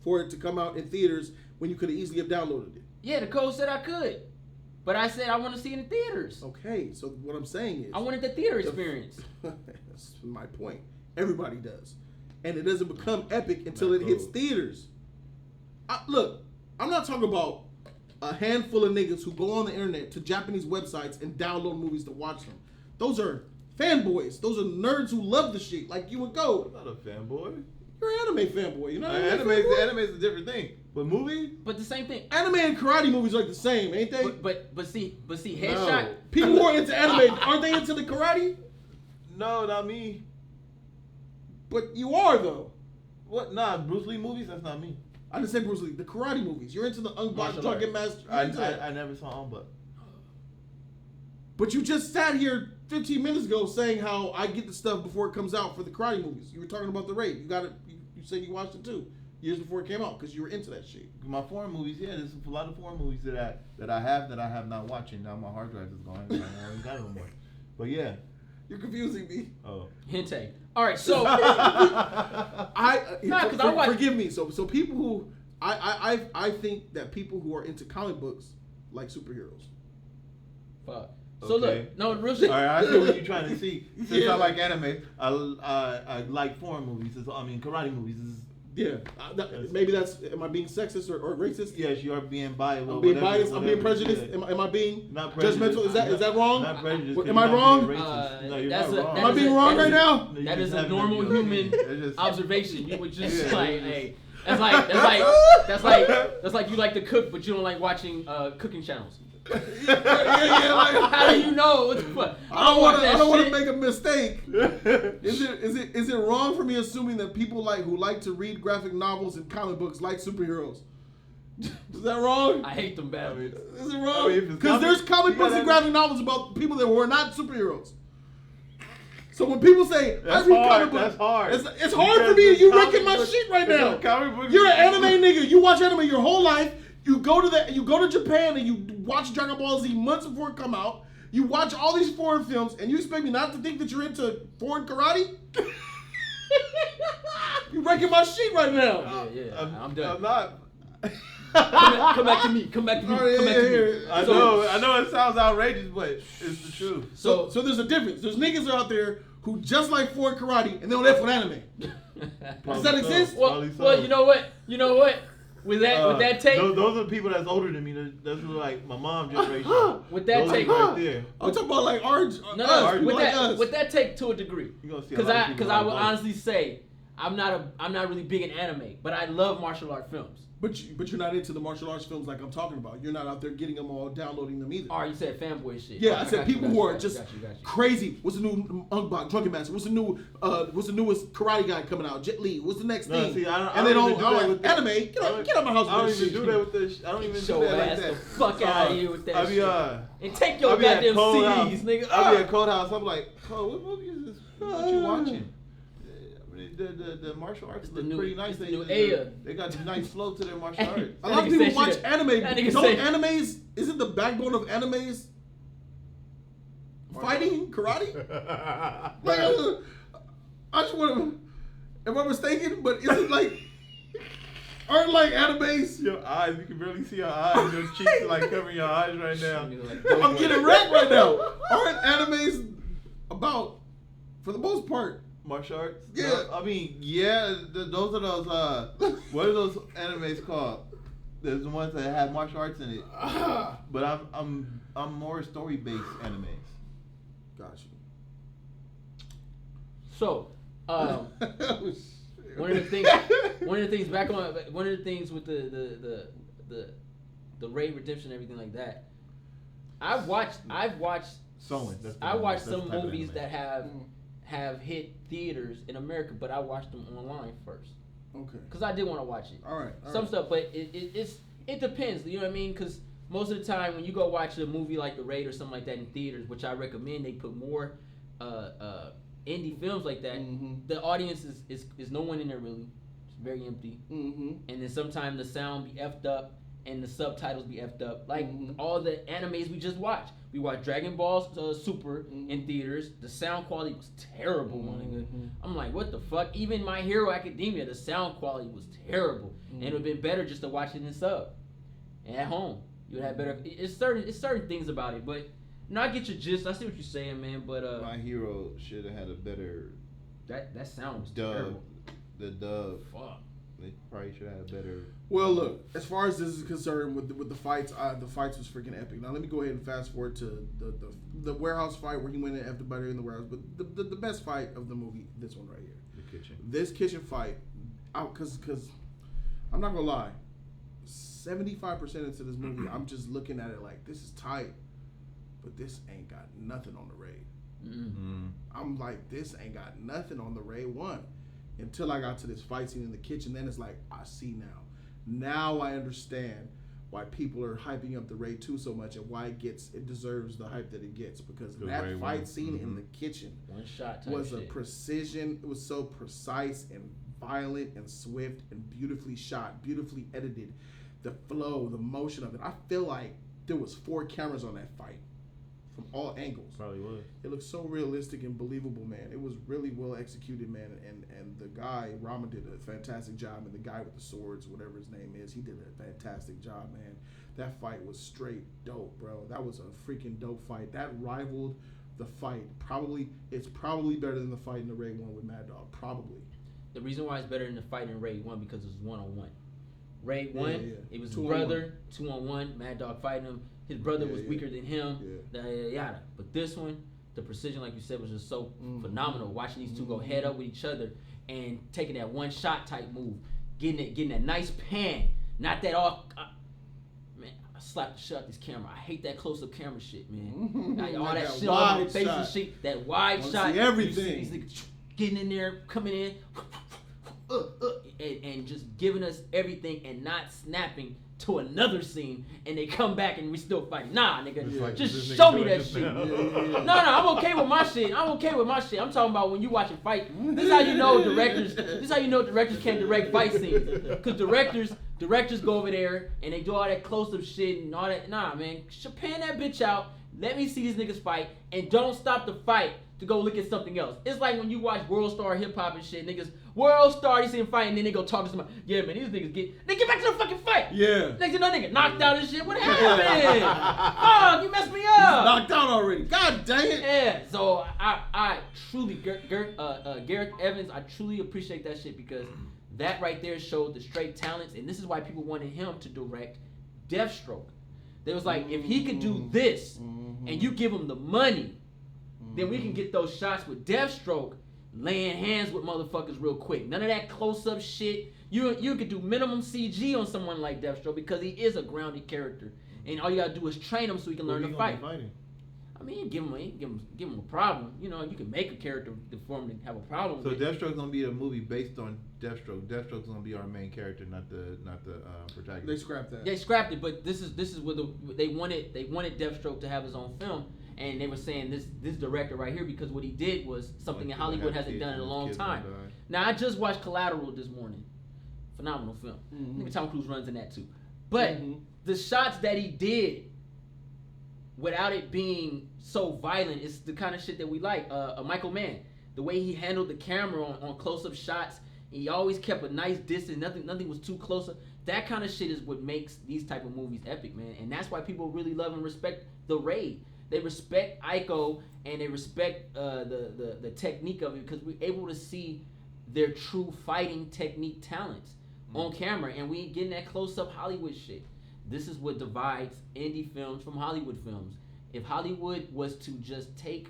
for it to come out in theaters when you could have easily have downloaded it. Yeah, the code said I could, but I said I want to see it in theaters. Okay, so what I'm saying is, I wanted the theater experience. That's my point. Everybody does, and it doesn't become epic until Not it hits cool. theaters. Look, I'm not talking about a handful of niggas who go on the internet to Japanese websites and download movies to watch them. Those are fanboys. Those are nerds who love the shit, like you and Go. I'm not a fanboy. You're an anime fanboy, you know? Anime is a different thing. But movie? But the same thing. Anime and karate movies are like the same, ain't they? But see, No. headshot. People who are into anime, aren't they into the karate? No, not me. But you are though. What? Nah, Bruce Lee movies? That's not me. I didn't say Bruce Lee. The karate movies. You're into the Unbox Martial Drunken arts. Master. I never saw Unbox. But you just sat here 15 minutes ago saying how I get the stuff before it comes out for the karate movies. You were talking about the Raid. You got it. You said you watched it too years before it came out because you were into that shit. My foreign movies, yeah, there's a lot of foreign movies that I have not watched. Now my hard drive is gone. I ain't got it no more. But yeah. You're confusing me. Oh. Hentai. All right, so Forgive me. So people who I think that people who are into comic books like superheroes. fuck. So Okay. look, no real shit. All right, I see what you're trying to see. Since Yeah. I like anime, I like foreign movies. Karate movies. Yeah, maybe that's. Am I being sexist or racist? Yes, you are being biased. I'm being biased. I'm being prejudiced. Yeah. Am I being Not prejudiced. judgmental? Is that wrong? Not prejudiced. Am You're I not wrong? being racist. No, you're That's not a- wrong. Am I being wrong right now? No, you That just is a haven't normal been- human It's just- observation. You would just Yeah, like, it's just- hey, that's like you like to cook, but you don't like watching cooking channels. yeah, like, How do you know? What the fuck? I don't want to shit. make a mistake. Is it wrong for me assuming that people who like to read graphic novels and comic books like superheroes? Is that wrong? I hate them badly. Is it wrong? if it's Because there's comic books and graphic novels about people that were not superheroes. So when people say That's I read hard. comic books, That's hard. It's hard for me. And you wrecking my shit right now. You're an anime nigga. You watch anime your whole life. You go to Japan and you watch Dragon Ball Z months before it come out. You watch all these foreign films and you expect me not to think that you're into foreign karate? You're wrecking my shit right now. Yeah, I'm done. I'm not. Come back to me. Come back to me. Oh, yeah, Come back to yeah, me. yeah. I know it sounds outrageous, but it's the truth. So there's a difference. There's niggas out there who just like foreign karate and they don't F with anime. Does that exist? Well, you know what? With that take, those are people that's older than me. That's like my mom generation. with that Those take, right there. I'm talking about like ours. no, us, with like that, us. with that take to a degree. You gonna see a Because lot of I people would like both. honestly say I'm not really big in anime, but I love martial art films. But you're not into the martial arts films like I'm talking about. You're not out there getting them all, downloading them either. Oh, you said fanboy shit. Yeah, I said people who are just got you. crazy. What's the new Drunken Master? What's the newest karate guy coming out? Jet Li. What's the next thing? See, and they don't anime. Get out my house. I don't even do that with this. I don't even do that like that. The fuck out of here with that shit. And take your I be at goddamn Cold CDs, House. nigga. I be at Cold House. I'm like, Cole, what movie is this? What you watching? The martial arts look pretty nice. They got a nice flow to their martial arts. A lot of people watch anime. Animes isn't the backbone of animes fighting karate? Like, I just want to. Am I mistaken? But is it like? Aren't like animes? Your eyes, you can barely see your eyes. Your cheeks are like covering your eyes right now. I'm getting wrecked right now. Aren't animes about, for the most part, martial arts? Yeah. No, I mean, yeah, those are those, what are those animes called? There's the ones that have martial arts in it. But I'm more story-based animes. Gotcha. So, one of the things with the Ray redemption and everything like that. I've watched some movies that have hit theaters in America, but I watched them online first. Okay. Because I did want to watch it. All right. Some stuff, but it depends. You know what I mean? Because most of the time when you go watch a movie like The Raid or something like that in theaters, which I recommend, they put more indie films like that. Mm-hmm. The audience is no one in there really. It's very empty. Mm-hmm. And then sometimes the sound be effed up and the subtitles be effed up. Like all the animes we just watched. We watched Dragon Ball Super in theaters. The sound quality was terrible, my nigga. I'm like, what the fuck? Even My Hero Academia, the sound quality was terrible. And it would have been better just to watch it in sub. And at home, you would have better. It's certain things about it, but I get your gist. I see what you're saying, man. But My Hero should have had a better. That sound was dub. terrible. The dub. Fuck. They probably should have had a better. Well, look, as far as this is concerned with the fights, the fights was freaking epic. Now let me go ahead and fast forward to the warehouse fight where he went in after Buddy in the warehouse. But the best fight of the movie, this one right here. The kitchen. This kitchen fight, because I'm not gonna lie, 75% into this movie, I'm just looking at it like this is tight, but this ain't got nothing on the Raid. I'm like, this ain't got nothing on the Raid 1. Until I got to this fight scene in the kitchen, then it's like, I see now. Now I understand why people are hyping up the Raid 2 so much and why it deserves the hype that it gets. Because that fight scene in the kitchen one shot was a precision. It was so precise and violent and swift and beautifully shot, beautifully edited. The flow, the motion of it. I feel like there was 4 cameras on that fight. From all angles. Probably was. It looked so realistic and believable, man. It was really well executed, man. And the guy, Rama, did a fantastic job. And the guy with the swords, whatever his name is, he did a fantastic job, man. That fight was straight dope, bro. That was a freaking dope fight. That rivaled the fight. It's probably better than the fight in the Raid 1 with Mad Dog. Probably. The reason why it's better than the fight in Raid 1 because it's 1-on-1. Raid 1, it was his 2-on-1. brother, 2-on-1, Mad Dog fighting him. His brother was weaker than him, yada. But this one, the precision, like you said, was just so phenomenal. Watching these two go head up with each other and taking that one shot type move, getting that nice pan, not that all. Man, I slapped the shit out this camera. I hate that close up camera shit, man. Like, all that shit, all my face and shit, that wide shot. See everything. You see these niggas getting in there, coming in, and just giving us everything and not snapping to another scene, and they come back and we still fighting. Nah, nigga, just show me that shit. No, I'm okay with my shit. I'm talking about when you watching fight. This is how you know directors can't direct fight scenes. Because directors go over there and they do all that close-up shit and all that. Nah, man, pan that bitch out. Let me see these niggas fight, and don't stop the fight to go look at something else. It's like when you watch World Star Hip Hop and shit, niggas, World Star, you see them fight, and then they go talk to somebody. Yeah, man, these niggas get back to the fucking fight. Yeah. Next thing nigga knocked out and shit. What happened? Oh, you messed me up. Knocked out already. God dang it. Yeah. So I truly, Gareth Evans, I truly appreciate that shit because that right there showed the straight talents, and this is why people wanted him to direct Deathstroke. They was like, if he could do this, and you give him the money, then we can get those shots with Deathstroke laying hands with motherfuckers real quick. None of that close-up shit. You could do minimum CG on someone like Deathstroke because he is a grounded character, and all you gotta do is train him so he can learn to fight. I mean, give him a problem. You know, you can make a character deformed and have a problem. So Deathstroke's gonna be a movie based on Deathstroke. Deathstroke's gonna be our main character, not the protagonist. They scrapped that. They scrapped it, but this is where they wanted Deathstroke to have his own film, and they were saying this director right here because what he did was something that Hollywood hasn't done in a long time. Now I just watched Collateral this morning, phenomenal film. I think Tom Cruise runs in that too, but the shots that he did, without it being so violent, it's the kind of shit that we like. Michael Mann, the way he handled the camera on close-up shots, he always kept a nice distance. Nothing was too close. That kind of shit is what makes these type of movies epic, man. And that's why people really love and respect The Raid. They respect Ico and they respect the technique of it because we're able to see their true fighting technique talents on camera, and we ain't getting that close-up Hollywood shit. This is what divides indie films from Hollywood films. If Hollywood was to just take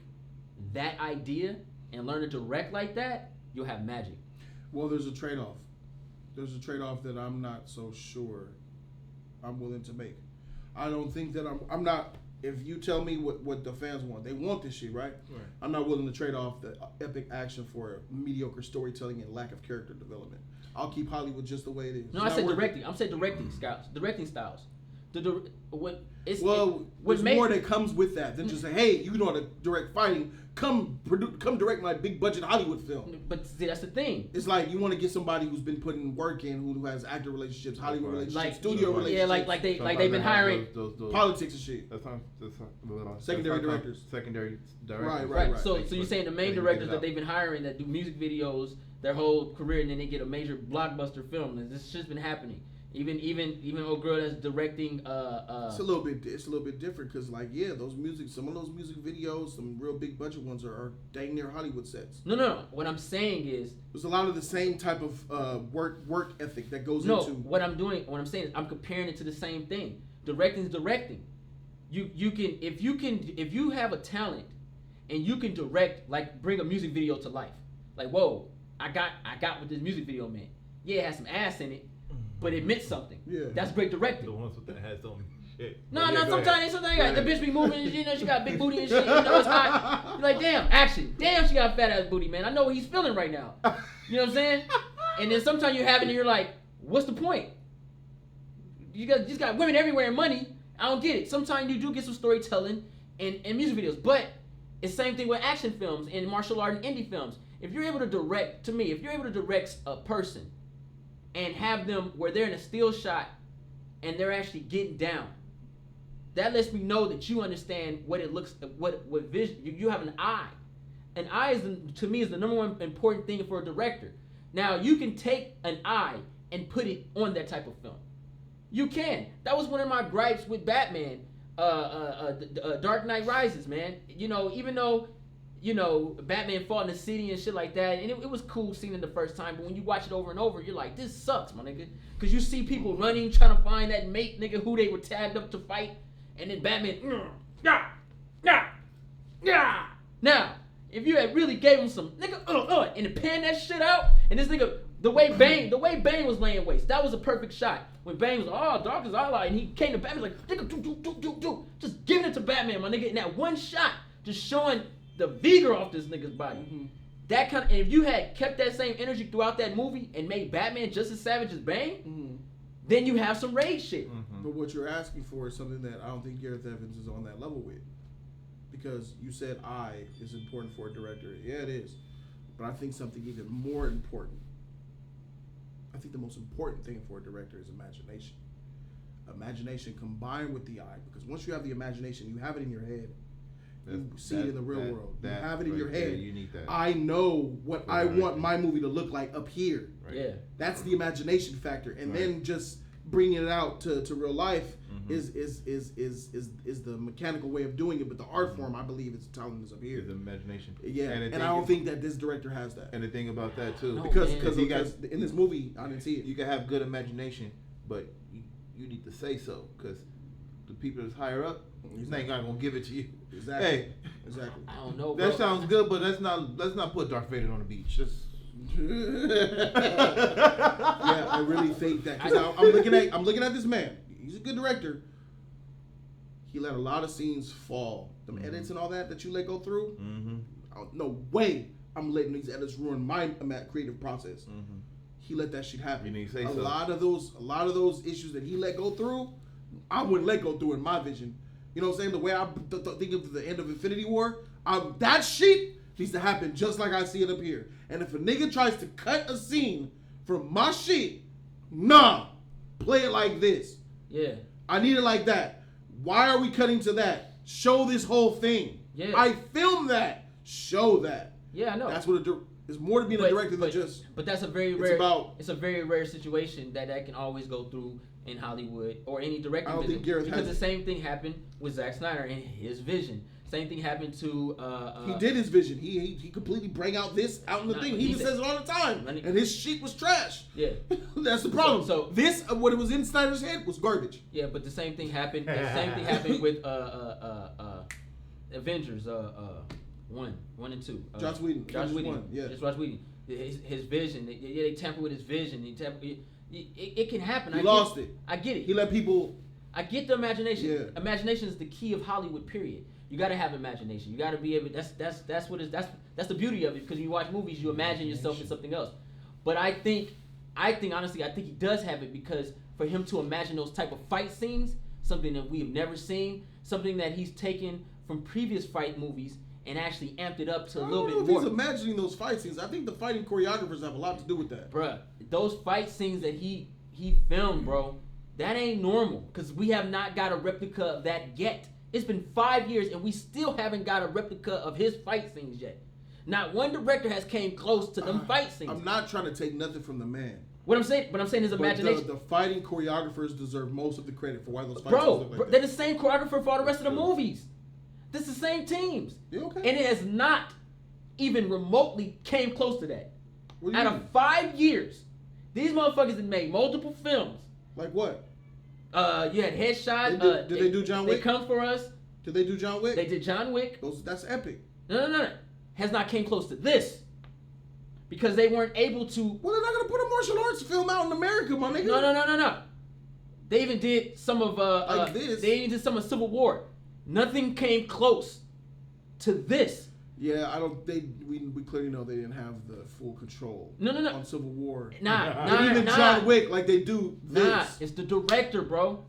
that idea and learn to direct like that, you'll have magic. Well, there's a trade-off. There's a trade-off that I'm not so sure I'm willing to make. I don't think that I'm not. If you tell me what the fans want, they want this shit, right? I'm not willing to trade off the epic action for mediocre storytelling and lack of character development. I'll keep Hollywood just the way it is. No, I said directing. I'm saying directing styles. There's more that comes with that than just say, hey, you know how to direct fighting. Come direct my big budget Hollywood film. But see, that's the thing. It's like you want to get somebody who's been putting work in, who has actor relationships, Hollywood relationships, studio relationships. Yeah, like they've been hiring those politics and shit. Secondary directors. Right. So you're saying the main directors that they've been hiring that do music videos their whole career and then they get a major blockbuster film. And this shit's been happening. Even old girl that's directing. It's a little bit different because some of those music videos, some real big budget ones are dang near Hollywood sets. No. What I'm saying is there's a lot of the same type of work ethic that goes into. No, what I'm saying is I'm comparing it to the same thing. Directing's directing. You can if you have a talent and you can direct, like bring a music video to life. Like, whoa, I got what this music video meant. Yeah, it has some ass in it. But it meant something. Yeah. That's great directing. The ones with that has some shit. Sometimes the bitch be moving, she got big booty and shit, it's hot. You're like, damn, action. Damn, she got a fat ass booty, man. I know what he's feeling right now. You know what I'm saying? And then sometimes you have it and you're like, what's the point? You just got women everywhere and money. I don't get it. Sometimes you do get some storytelling and music videos, but it's the same thing with action films and martial art and indie films. If you're able to direct a person and have them where they're in a still shot and they're actually getting down, that lets me know that you understand what it looks, what vision you have. An eye is to me is the number one important thing for a director. Now you can take an eye and put it on that type of film. You can. That was one of my gripes with Batman, Dark Knight Rises, man. Even though Batman fought in the city and shit like that, and it was cool seeing it the first time, but when you watch it over and over, you're like, this sucks, my nigga. Because you see people running, trying to find that mate, nigga, who they were tagged up to fight, and then Batman, Now, if you had really gave him some, nigga, and pan that shit out, and this nigga, the way Bane was laying waste, that was a perfect shot. When Bane was, dark as Allah, and he came to Batman, like, nigga, do. Just giving it to Batman, my nigga, in that one shot, just showing the vigor off this nigga's body. Mm-hmm. That kind of, and if you had kept that same energy throughout that movie and made Batman just as savage as Bane, then you have some rage shit. Mm-hmm. But what you're asking for is something that I don't think Gareth Evans is on that level with. Because you said eye is important for a director. Yeah, it is. But I think something even more important. I think the most important thing for a director is imagination. Imagination combined with the eye. Because once you have the imagination, you have it in your head. You see it in the real world. You have it in your head. You need that. I know what I want my movie to look like up here. Right. Yeah. That's the imagination factor. And then just bringing it out to real life is the mechanical way of doing it. But the art form, I believe, is telling us up here. The imagination. Yeah. And I don't think that this director has that. And the thing about that too, because in this movie, I didn't see it. You can have good imagination, but you need to say so, because the people that's higher up He's not gonna give it to you. Exactly. Hey, exactly. I don't know. That bro. sounds good, but let's not put Darth Vader on the beach. Yeah, I really think that because I'm looking at this man. He's a good director. He let a lot of scenes fall. Them edits and all that you let go through. No way I'm letting these edits ruin my creative process. He let that shit happen. A lot of those issues that he let go through, I wouldn't let go through in my vision. You know what I'm saying? The way I think of the end of Infinity War, that shit needs to happen just like I see it up here. And if a nigga tries to cut a scene from my shit, nah, play it like this. Yeah. I need it like that. Why are we cutting to that? Show this whole thing. Yeah. I filmed that. Show that. Yeah, I know. That's what it's more to being a director than just. But that's a very rare. It's a very rare situation that can always go through in Hollywood or any directing. I don't think Gareth because the same thing happened with Zack Snyder and his vision. Same thing happened to. He did his vision. He completely bring out this out in the thing. He says it all the time, and his shit was trash. Yeah, that's the problem. So this, what it was in Snyder's head, was garbage. Yeah, but the same thing happened. The same thing happened with Avengers 1 and 2. Josh Whedon. Josh Whedon. One, yeah. Just Josh Whedon. His vision. They tampered with his vision. It can happen. He lost it. I get it. He let people. I get the imagination. Yeah. Imagination is the key of Hollywood. Period. You got to have imagination. You got to be able. That's what is. That's the beauty of it. Because when you watch movies, you imagine yourself in something else. But I think honestly, I think he does have it because for him to imagine those type of fight scenes, something that we have never seen, something that he's taken from previous fight movies and actually amped it up to a little bit more. I don't know if he's imagining those fight scenes. I think the fighting choreographers have a lot to do with that. Bruh, those fight scenes that he filmed, bro, that ain't normal. Because we have not got a replica of that yet. It's been 5 years and we still haven't got a replica of his fight scenes yet. Not one director has came close to them fight scenes. I'm not trying to take nothing from the man. What I'm saying his imagination. The fighting choreographers deserve most of the credit for why those fight scenes look like that. They're the same choreographer for all the rest of the movies. This is the same teams. Yeah, okay. And it has not even remotely came close to that. Out of 5 years, these motherfuckers have made multiple films. Like what? You had Headshot. Did they do John Wick? They Come For Us. Did they do John Wick? They did John Wick. That's epic. No. Has not came close to this. Because they weren't able to. Well, they're not going to put a martial arts film out in America, my nigga. No. They even did some of like this. They even did some of Civil War. Nothing came close to this. Yeah, we clearly know they didn't have the full control. No. On Civil War. Nah. John Wick, like they do this. Nah, it's the director, bro.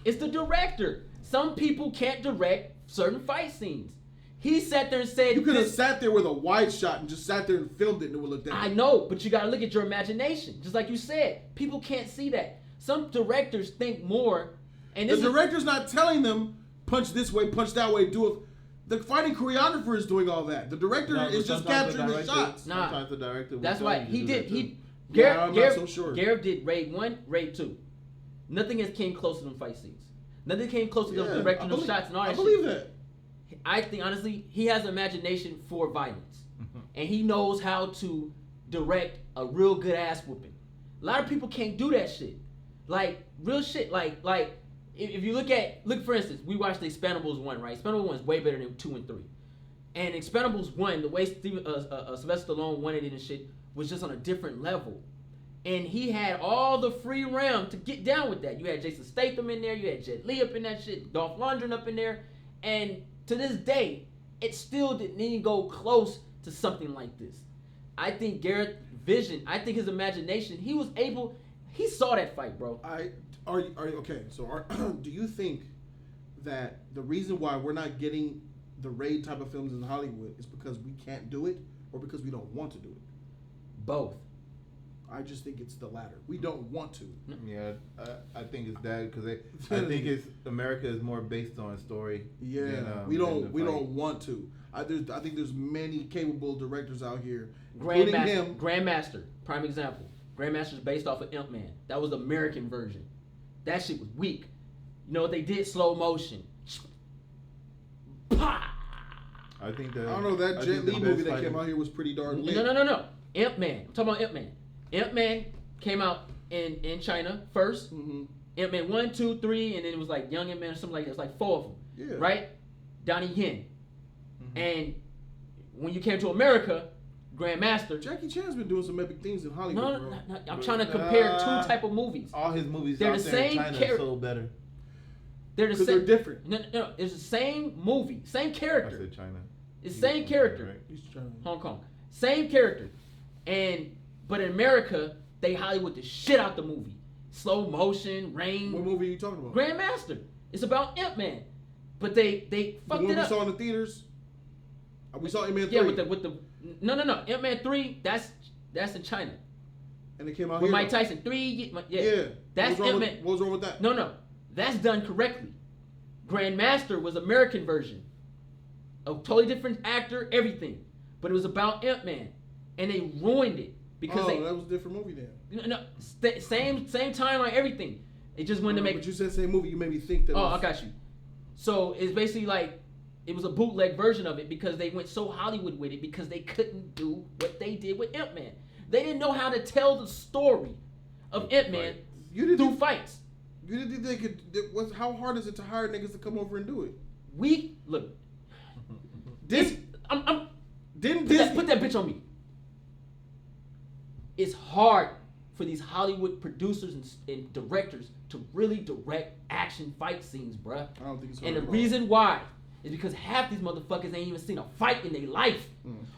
It's the director. Some people can't direct certain fight scenes. He sat there and said, you could have sat there with a wide shot and just sat there and filmed it and it would look that. I know, but you got to look at your imagination. Just like you said, people can't see that. Some directors think more. And the director's not telling them, punch this way, punch that way, do it. The fighting choreographer is doing all that. The director is just capturing the shots. Nah, sometimes the director. That's why he did. I'm not so sure. Gareth did Raid 1, Raid 2. Nothing has came close to them fight scenes. Nothing came close to them directing those shots and all that shit. I believe that. I think honestly, he has an imagination for violence, and he knows how to direct a real good ass whooping. A lot of people can't do that shit, like real shit. Like if you look for instance, we watched the Expendables 1, right? Expendables 1 is way better than 2 and 3, and Expendables 1, the way Sylvester Stallone wanted it and shit was just on a different level, and he had all the free realm to get down with that. You had Jason Statham in there, you had Jet Li up in that shit, Dolph Lundgren up in there, and to this day, it still didn't even go close to something like this. I think Gareth's vision, I think his imagination, he saw that fight, bro. Do you think that the reason why we're not getting the Raid type of films in Hollywood is because we can't do it or because we don't want to do it? Both. I just think it's the latter. We don't want to. Yeah, I think it's that because I think America is more based on story. Yeah, than, we don't want to. I think there's many capable directors out here, including him. Grandmaster, prime example. Grandmaster's based off of Imp Man. That was the American version. That shit was weak. You know what they did? Slow motion. I don't know, that Jet Li movie that came out here was pretty darn lit. No. Imp Man. I'm talking about Imp Man. Imp Man came out in China first. Mm-hmm. Imp Man 1, 2, 3, and then it was like Young Imp Man or something like that. It was like 4 of them. right? Donnie Yen. And when you came to America, Grandmaster. Jackie Chan's been doing some epic things in Hollywood, bro. No. I'm trying to compare two type of movies. All his movies they're out the there in same China are so better. They're the same. They're different. No. It's the same movie, same character. I said China. It's same character. Right? He's China. Hong Kong, same character, but in America they Hollywood the shit out the movie. Slow motion, rain. What movie are you talking about? Grandmaster. It's about Ant Man, but they fucked it up. We saw in the theaters. We saw Ant Man 3. Yeah, with the no. Ant Man 3. That's in China. And it came out with here. Mike Tyson 3. Yeah. That's Ant Man. What was wrong with that? No. That's done correctly. Grandmaster was American version. A totally different actor, everything, but it was about Ant Man, and they ruined it because that was a different movie then. No, same timeline, everything. It just wanted to make. But you said same movie. You made me think that. I got you. So it's basically like it was a bootleg version of it because they went so Hollywood with it because they couldn't do what they did with Ant Man. They didn't know how to tell the story of Ant Man through fights. You didn't think they could? How hard is it to hire niggas to come over and do it? Look. Put that bitch on me. It's hard for these Hollywood producers and directors to really direct action fight scenes, bruh. I don't think it's hard. And the reason why is because half these motherfuckers ain't even seen a fight in their life.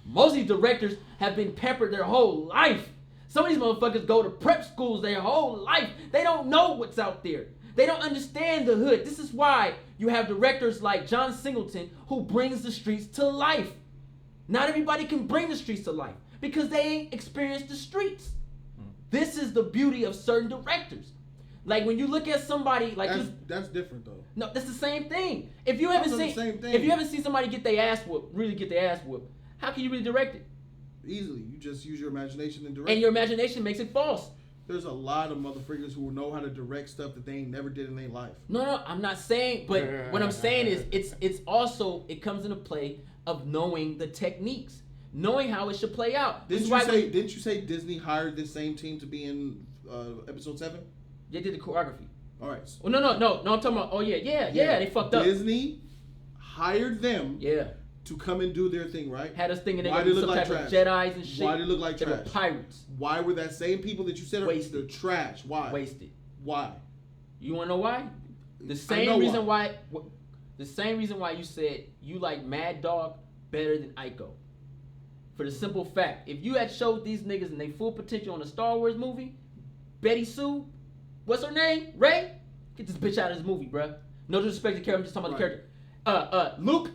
Most of these directors have been peppered their whole life. Some of these motherfuckers go to prep schools their whole life. They don't know what's out there. They don't understand the hood. This is why you have directors like John Singleton who brings the streets to life. Not everybody can bring the streets to life because they ain't experienced the streets. This is the beauty of certain directors. Like when you look at somebody like that's different though. No, that's the same thing. If you haven't seen somebody get their ass whooped, really get their ass whooped, how can you really direct it? Easily. You just use your imagination and direct. And your imagination makes it false. There's a lot of motherfuckers who know how to direct stuff that they ain't never did in their life. No, I'm not saying, but what I'm saying is it's also it comes into play of knowing the techniques, knowing how it should play out. Didn't you say Disney hired this same team to be in episode 7? They did the choreography. All right. Oh no, I'm talking about. Oh yeah, they fucked up. Disney hired them. Yeah. To come and do their thing, right? Had us thinking they were some type of Jedis and shit. Why did it look like they trash? Were pirates. Why were that same people that you said are wasted? They're trash. Why? Wasted. Why? You want to know why? The same reason why. The same reason why you said you like Mad Dog better than Ico. For the simple fact, if you had showed these niggas and they full potential on a Star Wars movie, Betty Sue, what's her name? Ray? Get this bitch out of this movie, bruh. No disrespect to the character, I'm just talking about the character. Luke,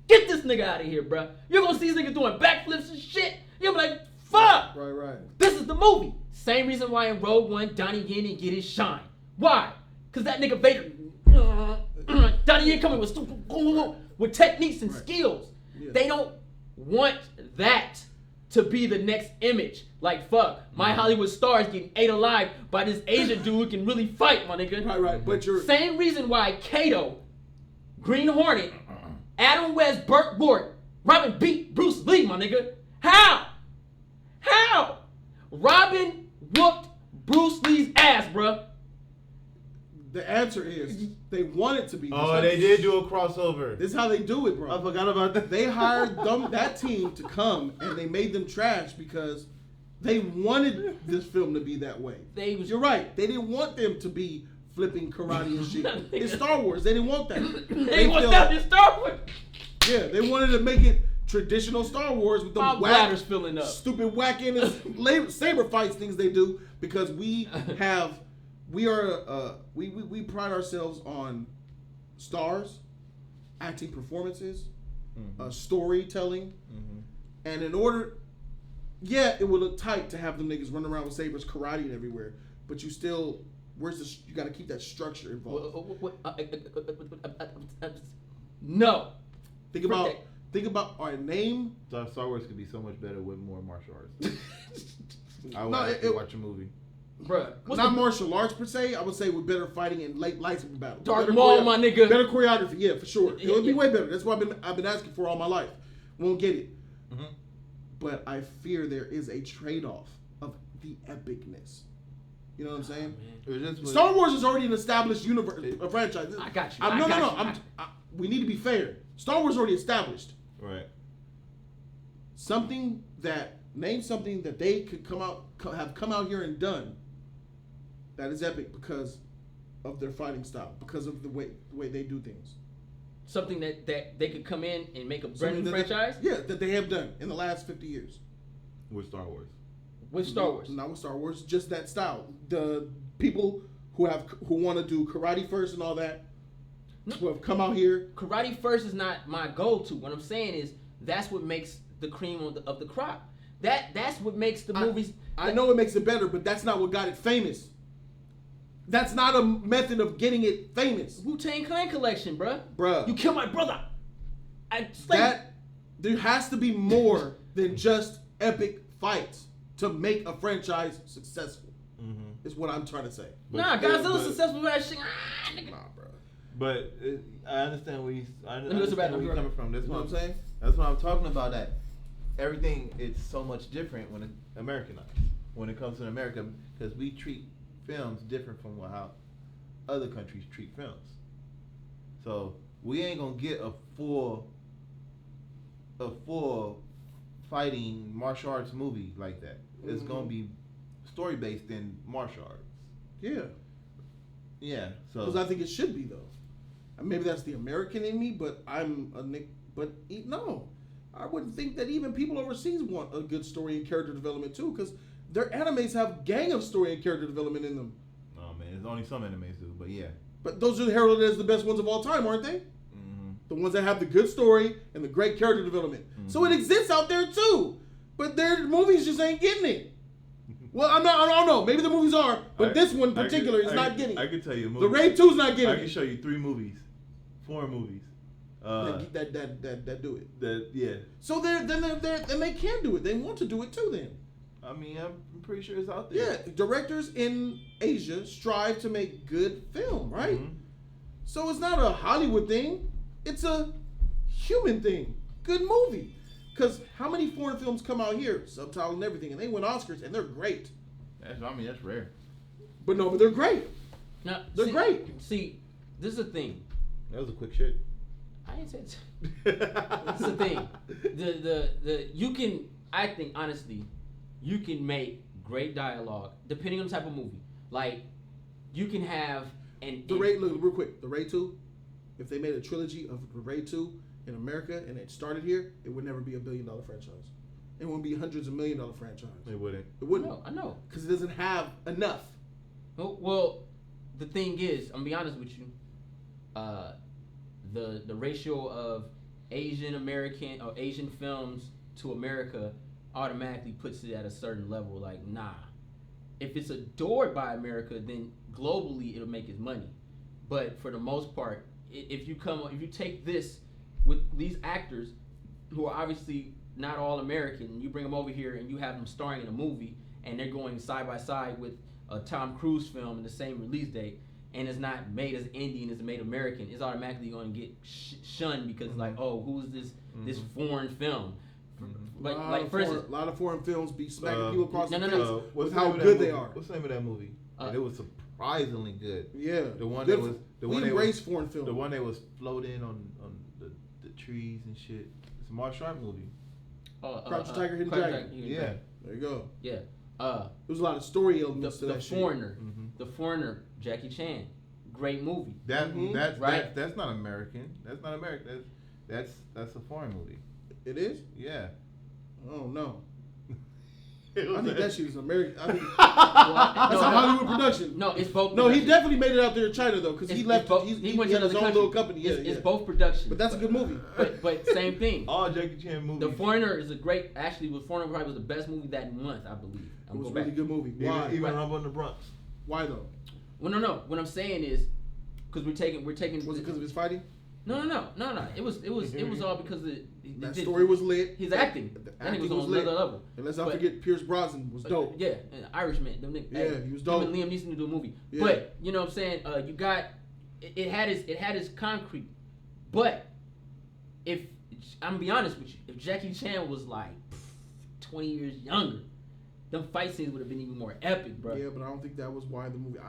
get this nigga out of here, bruh. You're gonna see these niggas doing backflips and shit. You'll be like, fuck. Right. This is the movie. Same reason why in Rogue One, Donnie Yen didn't get his shine. Why? Because that nigga Vader, Donnie Yen coming with techniques and skills. Yeah. They don't want that to be the next image. Like, fuck, my Hollywood stars getting ate alive by this Asian dude who can really fight, my nigga. Right. But you're... Same reason why Kato, Green Hornet, Adam West, Burt Ward, Robin beat Bruce Lee, my nigga. How? Robin whooped Bruce Lee's ass, bruh. The answer is they want it to be. They did do a crossover. This is how they do it, bro. I forgot about that. They hired that team to come and they made them trash because they wanted this film to be that way. You're right. They didn't want them to be flipping karate and shit. It's Star Wars. They didn't want that. They want that in Star Wars. Yeah, they wanted to make it traditional Star Wars with the bladders filling up, stupid whack-in saber fights things they do because we pride ourselves on stars, acting performances, storytelling, and in order, it would look tight to have them niggas running around with sabers, karate everywhere, but you still, you got to keep that structure involved. No. Think about our name. Star Wars could be so much better with more martial arts. I would actually watch a movie. Bruh, not martial arts per se. I would say with better fighting and lightsaber battles. Darth Maul, my nigga. Better choreography, yeah, for sure. It would be way better. That's what I've been asking for all my life. Won't get it. But I fear there is a trade-off of the epicness. You know what I'm saying? Oh, Star Wars is already an established universe, a franchise. I got you. No. We need to be fair. Star Wars is already established. Right. Name something that they could have come out here and done that is epic because of their fighting style, because of the way they do things. Something that they could come in and make a brand new franchise? That they have done in the last 50 years. With Star Wars. With Star Wars. Not with Star Wars, just that style. The people who want to do karate first and all that, who have come out here. Karate first is not my go-to. What I'm saying is that's what makes the cream of the crop. That's what makes the movies. I know it makes it better, but that's not what got it famous. That's not a method of getting it famous. Wu-Tang Clan collection, bruh. You killed my brother. There has to be more than just epic fights to make a franchise successful. Mm-hmm. Is what I'm trying to say. Godzilla's successful for that shit. Nah, bro. But I understand where you're coming from. That's what I'm saying. That's what I'm talking about. That everything is so much different when it's Americanized. When it comes to America, because we treat films different from how other countries treat films. So we ain't gonna get a full fighting martial arts movie like that. It's gonna be story based in martial arts. Yeah. So because I think it should be though. Maybe that's the American in me, but no, I wouldn't think that even people overseas want a good story and character development too, because their animes have gang of story and character development in them. Oh man, there's only some animes do, but yeah. But those are heralded as the best ones of all time, aren't they? Mm-hmm. The ones that have the good story and the great character development. Mm-hmm. So it exists out there too, but their movies just ain't getting it. Well, I don't know. Maybe the movies are, but this one in particular is not getting it. I can tell you, the Raid 2's not getting it. I can show you 3 movies, 4 movies. That do it. Yeah. So then they can do it. They want to do it too. Then. I mean, I'm pretty sure it's out there. Yeah, directors in Asia strive to make good film, right? Mm-hmm. So it's not a Hollywood thing. It's a human thing. Good movie. Because how many foreign films come out here, subtitled and everything, and they win Oscars, and they're great. That's rare. But they're great. No, they're great. See, this is the thing. That was a quick shit. I ain't said. This is the thing. You can. I think honestly, you can make great dialogue depending on the type of movie. Like, you can have Raid. Look, real quick. The Raid 2. If they made a trilogy of the Raid 2 in America and it started here, it would never be $1 billion franchise. It wouldn't be hundreds of $1 million franchise. It wouldn't. It wouldn't. I know. Because it doesn't have enough. Well, the thing is, I'm gonna be honest with you. The ratio of Asian American or Asian films to America automatically puts it at a certain level. Like, nah. If it's adored by America, then globally it'll make its money. But for the most part, if you take this with these actors who are obviously not all American, you bring them over here and you have them starring in a movie and they're going side by side with a Tom Cruise film in the same release date, and it's not made as Indian, it's made American, it's automatically going to get shunned because like, oh, who's this foreign film? Like for instance, a lot of foreign films be smacking people across the face with how good they are. What's the name of that movie? And it was surprisingly good. Yeah, the one good, that was the we one embrace foreign film. The one that was floating on the trees and shit. It's a martial art movie. Crouch the Tiger, Hidden Dragon. Yeah, there you go. Yeah. There was a lot of story elements to that Foreigner. Mm-hmm. The Foreigner, Jackie Chan. Great movie. That's not American. That's not American. That's a foreign movie. It is? Yeah. Oh no. I think that shit is American. I think that's a Hollywood production. No, it's both. No, he definitely made it out there in China though, because he left. He went to his own little company. Yeah, it's both production. But that's a good movie. But same thing. All Jackie Chan movies. The Foreigner is a great. Actually, The Foreigner probably was the best movie that month, I believe. It was a really good movie. Why? Even Rumble in the Bronx. Why though? Well, no. What I'm saying is, because we're taking. Was it because of his fighting? No. It was all because that story was lit. His acting. That was on another level. And let's not forget, Pierce Brosnan was dope. Yeah, Irishman. He was dope. Him and Liam Neeson to do a movie. Yeah. But you know what I'm saying? You got it had its concrete. But if I'm gonna be honest with you, if Jackie Chan was like 20 years younger, them fight scenes would have been even more epic, bro. Yeah, but I don't think that was why the movie.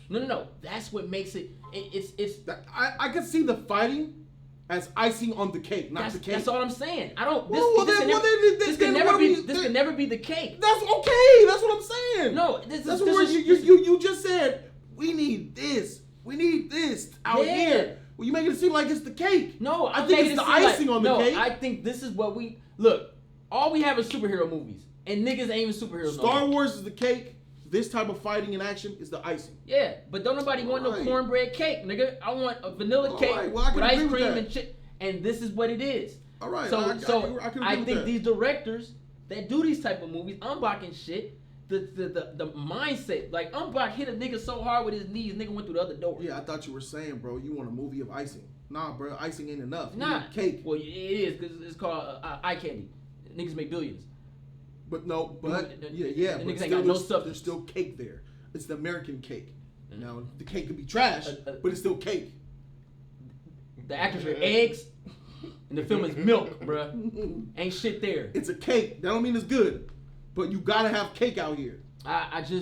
No. That's what makes it. It's. I could see the fighting as icing on the cake, not the cake. That's all I'm saying. I don't. This, Well, this, then- can, well, never, then- this then can never what be. are we- This can never be the cake. That's okay. That's what I'm saying. No, this That's is. what This is you just said. We need this. We need this out Yeah. here. Well, you making it seem like it's the cake. No, I I'm think making it's it the seem icing on the cake. I think this is what we look. All we have is superhero movies, and niggas ain't even superheroes. Star no more. Wars is the cake. This type of fighting and action is the icing. Yeah, but don't nobody want no Right. cornbread cake, nigga. I want a vanilla All cake right, well, I can with ice agree with cream that. and shit. And this is what it is. All right, So, I can agree I with think that. these directors that do these type of movies, Umbach and shit, the mindset, like Umbach hit a nigga so hard with his knees, nigga went through the other door. Yeah, I thought you were saying, bro, you want a movie of icing. Nah, bro, icing ain't enough. You Nah, need cake. Well, it is because it's called eye candy. Niggas make billions. But no, but The yeah, niggas but ain't still, got no there's substance. still cake there. It's the American cake. Now, the cake could be trash, but it's still cake. The actors are eggs, and the film is milk, bruh. Ain't shit there. It's a cake. That don't mean it's good, but you gotta have cake out here. I You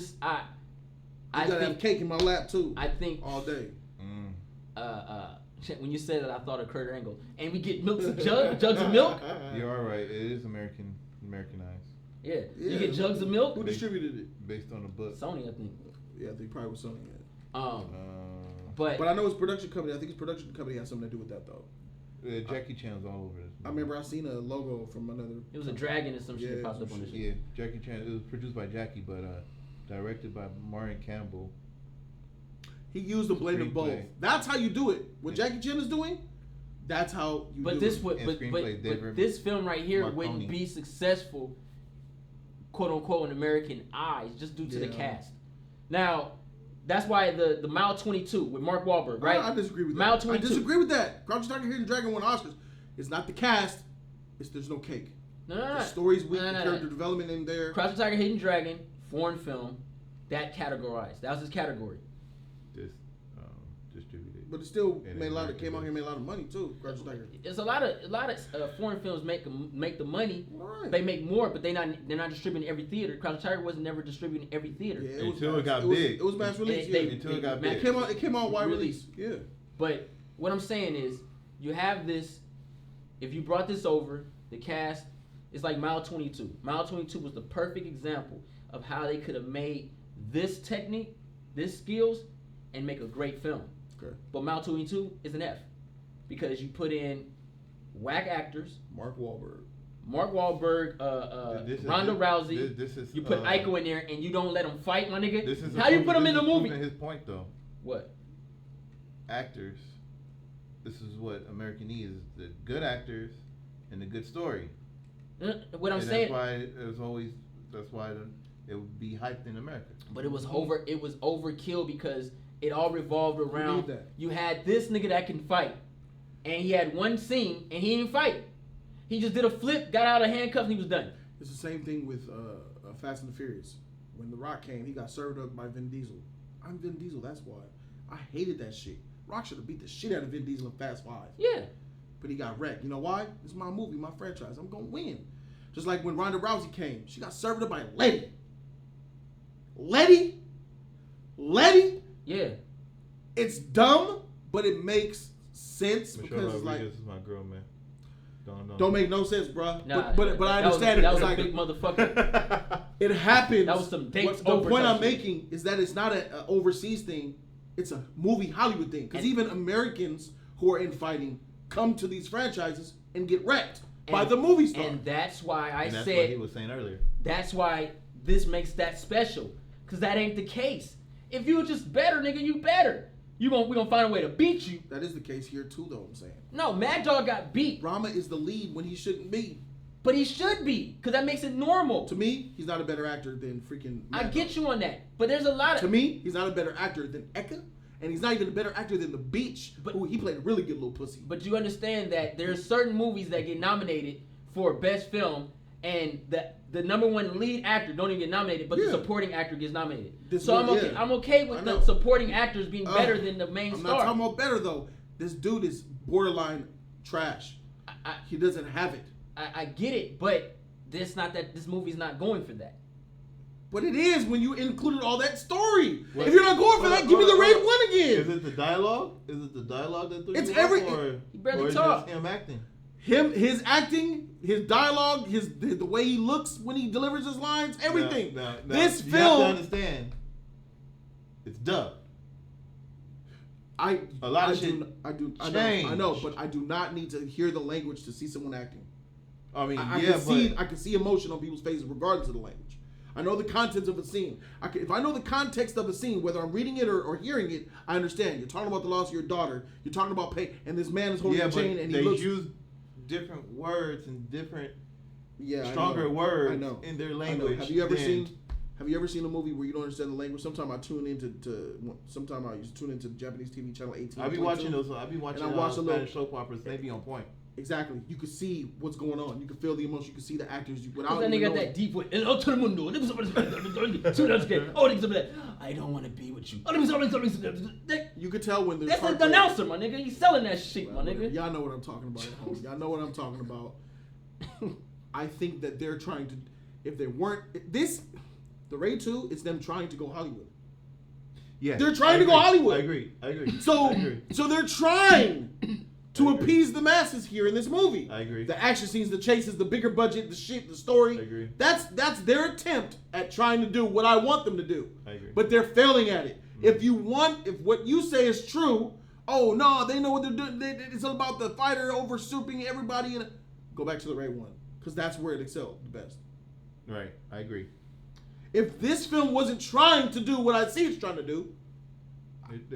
gotta have think cake in my lap too. I think all day. when you said that, I thought of Kurt Angle, and we get milk jugs of milk. You're all right. It is Americanized. Yeah, you get jugs of milk. Who distributed it? Based on the book. Sony, I think. Yeah, I think probably was Sony. Yeah. But I know his production company. I think his production company has something to do with that though. Jackie Chan's all over this. I remember I seen a logo from another. it was a dragon and some shit Yeah, popped up some on the shit. shit. Yeah, Jackie Chan. It was produced by Jackie, but directed by Martin Campbell. He used a blend of both. Screenplay. That's how you do it. What Yeah. Jackie Chan is doing, that's how you But do this it. would, And but screenplay, this film right here Marconi. wouldn't be successful, quote unquote, in American eyes, just due to the Yeah. cast. Now, that's why the Mile 22 with Mark Wahlberg, right? I disagree with Mile that. 22. I disagree with that. Crouching Tiger, Hidden Dragon won Oscars. It's not the cast. It's there's no cake. No. The story's weak. No. The character development in there. Crouching Tiger, Hidden Dragon, foreign film, that categorized. That was his category. This distributed. But it still And made a lot of American came out here and Base. made a lot of money too. Crouching Tiger. It's a lot of foreign films make the money. Right. They make more, but they're not distributing every theater. Crouching Tiger wasn't never distributing every theater. Yeah, Until it got was, big. It was mass release. They- yeah. Until it got Man, big. It came out wide Release. release. Yeah. But what I'm saying is, you have this. If you brought this over, the cast, it's like Mile 22. Mile 22 was the perfect example of how they could have made this technique, this skills, and make a great film. Okay. But Mile 22 is an F because you put in whack actors, Mark Wahlberg. This is- Ronda Rousey. This is. You put Aiko in there and you don't let them fight, my nigga. This is How you put them in the this is movie? proving his point though. What? Actors. This is what American needs: is the good actors and the good story. What I'm and saying. That's why it was always. That's why it would be hyped in America. But it was overkill because it all revolved around that. you had this nigga that can fight. And he had one scene and he didn't fight. He just did a flip, got out of handcuffs, and he was done. It's the same thing with Fast and the Furious. When The Rock came, he got served up by Vin Diesel. I'm Vin Diesel, that's why. I hated that shit. Rock should have beat the shit out of Vin Diesel in Fast 5. Yeah. But he got wrecked. You know why? It's my movie, my franchise. I'm going to win. Just like when Ronda Rousey came, she got served up by Letty. Letty? Yeah. It's dumb, but it makes sense Michelle because it's like, Rodriguez is my girl, man. don't make no sense, bruh. Nah, but I understand it. That It's was a like, big motherfucker. it happens. That was some dates The over point type I'm shit. making is that it's not an overseas thing. It's a movie Hollywood thing. Because And- even Americans who are in fighting come to these franchises and get wrecked by And- the movie star. And that's why I And that's said what he was saying earlier. that's why this makes that special. Cause that ain't the case. If you were just better, nigga, you better. We gonna find a way to beat you. That is the case here too, though. I'm saying No, Mad Dog got beat, Rama is the lead when he shouldn't be. but he should be, cause that makes it normal. To me, he's not a better actor than freaking. I Mad get Dog. you on that, but there's a lot To of. me, he's not a better actor than Eka, and he's not even a better actor than The Beach. But- Who he played a really good little pussy. But you understand that there's certain movies that get nominated for best film, and the number one lead actor don't even get nominated, but the Yeah. supporting actor gets nominated. This So I'm one, okay. yeah. I'm okay I with know. the supporting actors being better than the main I'm star. not talking about better though. This dude is borderline trash. I- He doesn't have it. I get it, but this movie's not going for that. But it is when you included all that story. What? If you're not going for that, give me the Raid 1 again. Is it the dialogue? Is it the dialogue that threw you off, or he barely talk. Just him acting? His acting, his dialogue, the way he looks when he delivers his lines, everything. Now, this you film, have to understand, it's dubbed. I know, but I do not need to hear the language to see someone acting. I mean, I can see emotion on people's faces regardless of the language. I know the contents of a scene. If I know the context of a scene, whether I'm reading it or hearing it, I understand. You're talking about the loss of your daughter. You're talking about pain, and this man is holding a chain, and he looks. They use different words and different stronger words in their language. Have you ever seen a movie where you don't understand the language? Sometimes I tune into I used to tune into the Japanese TV channel 18. I'll be watching Spanish soap operas. They be on point. Exactly. You could see what's going on. You could feel the emotion. You could see the actors. Without that nigga got that deep voice. I don't want to be with you. You could tell when they're. That's the announcer, my nigga. He's selling that shit, my nigga. Y'all know what I'm talking about at home. Y'all know what I'm talking about. I think that they're trying to. If they weren't the Raid 2, it's them trying to go Hollywood. Yeah, they're trying to go Hollywood. I agree. So they're trying to appease the masses here in this movie. I agree. The action scenes, the chases, the bigger budget, the story. I agree. That's their attempt at trying to do what I want them to do. I agree. But they're failing at it. Mm-hmm. If what you say is true, oh no, they know what they're doing. It's all about the fighter oversouping everybody. Go back to the Raid 1 because that's where it excelled the best. Right. I agree. If this film wasn't trying to do what I see it's trying to do,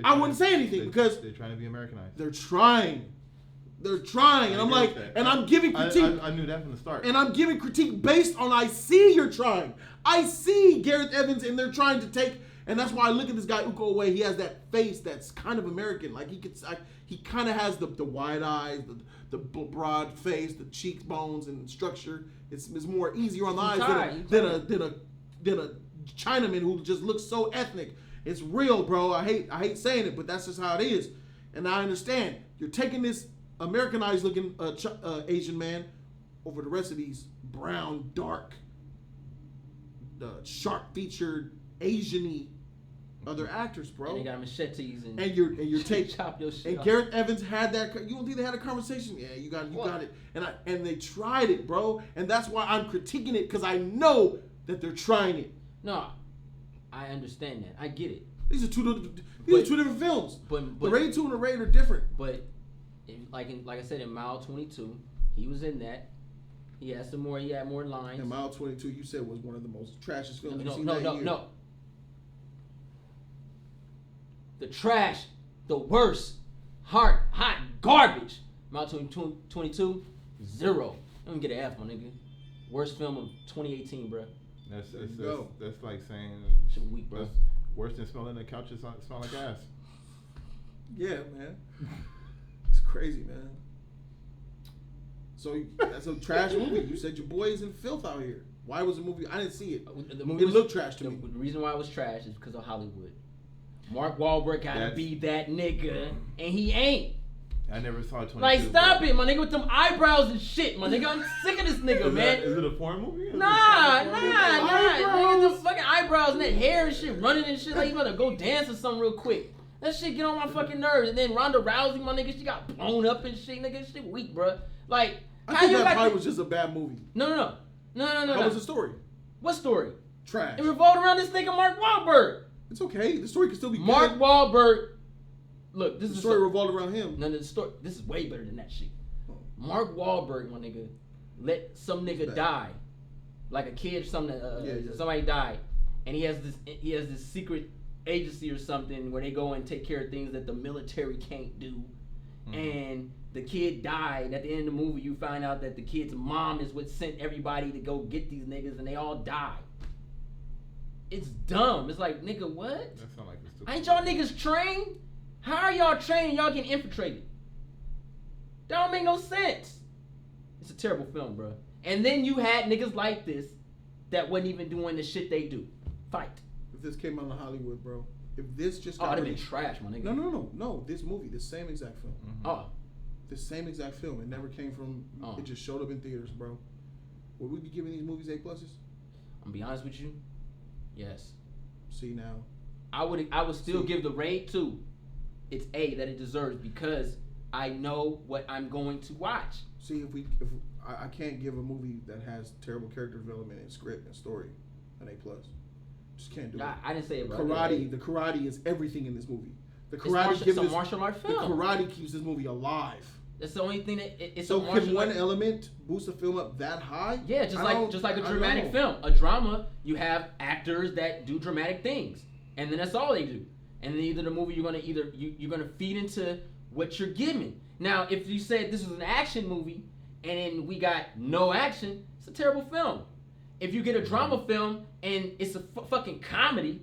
I wouldn't say anything because they're trying to be Americanized. They're trying, and I'm like, and I'm giving critique. I knew that from the start. And I'm giving critique based on I see you're trying. I see Gareth Evans, and they're trying to take, and that's why I look at this guy Uko Uwais. He has that face that's kind of American. Like he kind of has the wide eyes, the broad face, the cheekbones and structure. It's more easier on the eyes than a Chinaman who just looks so ethnic. It's real, bro. I hate saying it, but that's just how it is. And I understand. You're taking this Americanized looking Asian man over the rest of these brown, dark, sharp featured, Asian-y other actors, bro. And they got machetes and you're taking chop your shit and Gareth Evans had that. You don't think they had a conversation? Yeah, you got it. And they tried it, bro. And that's why I'm critiquing it because I know that they're trying it. No, I understand that. I get it. These are two different films. But the Raid 2 and the Raid are different. But like I said, in Mile 22, he was in that. He had more lines. And Mile 22, you said was one of the most trashiest films you've seen that year. No. The trash, the worst, hot garbage. Mile 22, 0. Let me get an F, my nigga. Worst film of 2018, bro. That's like saying shit weak, bro. That's worse than smelling the couches smell like ass. Yeah, man. It's crazy, man. So that's a trash movie. You said your boy is in filth out here. Why was the movie? I didn't see it. The movie looked trash to me. The reason why it was trash is because of Hollywood. Mark Wahlberg gotta be that nigga, and he ain't. I never saw 22. Like, stop it, my nigga, with them eyebrows and shit, my nigga. I'm sick of this nigga, man. Is it a porn movie? Nah. Nigga, the fucking eyebrows and that hair and shit running and shit. Like, you better go dance or something real quick. That shit get on my fucking nerves. And then Ronda Rousey, my nigga, she got blown up and shit. Nigga, shit weak, bro. Like, I think that probably was just a bad movie. No. How was the story? What story? Trash. It revolved around this nigga Mark Wahlberg. It's okay. The story can still be good. Mark Wahlberg. Look, this the story revolved around him. No, the story. This is way better than that shit. Mark Wahlberg, my nigga, let some nigga die, like a kid or something. Somebody died, and he has this secret agency or something where they go and take care of things that the military can't do. Mm-hmm. And the kid died. At the end of the movie, you find out that the kid's mom is what sent everybody to go get these niggas, and they all died. It's dumb. It's like, nigga, what? That sound like a stupid. Ain't y'all niggas trained? How are y'all trained and y'all getting infiltrated? That don't make no sense. It's a terrible film, bro. And then you had niggas like this that wasn't even doing the shit they do. Fight. If this came out in Hollywood, bro. If this just got it'd been trash, my nigga. No. This movie, this same exact film. Mm-hmm. Oh. This same exact film. It never came from, it just showed up in theaters, bro. Would we be giving these movies A+? I'm gonna be honest with you. Yes. See now. I would still give the Raid 2 its A that it deserves because I know what I'm going to watch. See, if I can't give a movie that has terrible character development and script and story an A+. Just can't do it. I didn't say it. The karate is everything in this movie. The karate it's a martial art film. The karate keeps this movie alive. That's the only thing that it's so a martial can one art. element boost a film up that high? Yeah, just like a dramatic film. A drama, you have actors that do dramatic things, and then that's all they do. And then either the movie you're gonna feed into what you're given. Now, if you said this was an action movie and then we got no action, it's a terrible film. If you get a drama film and it's a fucking comedy,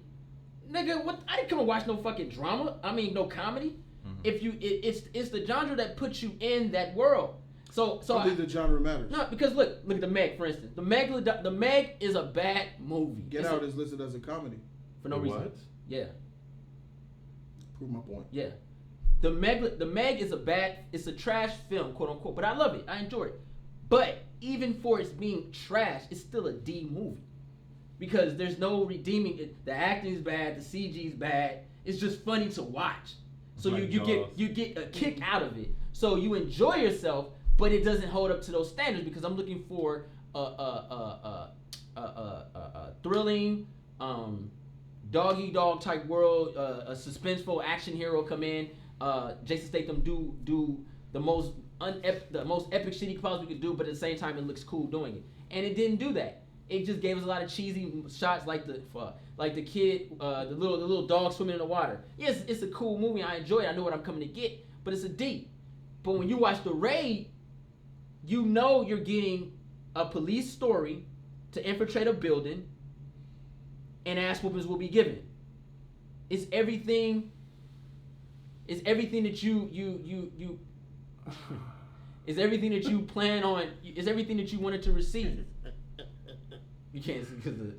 nigga, what? I didn't come and watch no fucking drama. I mean, no comedy. Mm-hmm. If you, it's the genre that puts you in that world. So I think the genre matters. No, because look at the Meg, for instance. The Meg is a bad movie. Get Out is listed as a comedy for no reason. What? Yeah. Prove my point. Yeah. The Meg is it's a trash film, quote unquote, but I love it. I enjoy it. But even for its being trash, it's still a D movie. Because there's no redeeming it. The acting is bad, the CG is bad. It's just funny to watch. So like you get a kick out of it. So you enjoy yourself, but it doesn't hold up to those standards because I'm looking for a thrilling, dog-eat-dog type world, a suspenseful action hero come in. Jason Statham do the most epic shit he possibly could do, but at the same time it looks cool doing it. And it didn't do that. It just gave us a lot of cheesy shots, like the kid, the little dog swimming in the water. Yes, it's a cool movie. I enjoy it. I know what I'm coming to get, but it's a D. But when you watch The Raid, you know you're getting a police story to infiltrate a building, and ass whoopings will be given. It's everything. It's everything that you it's everything that you plan on. It's everything that you wanted to receive. You can't see because of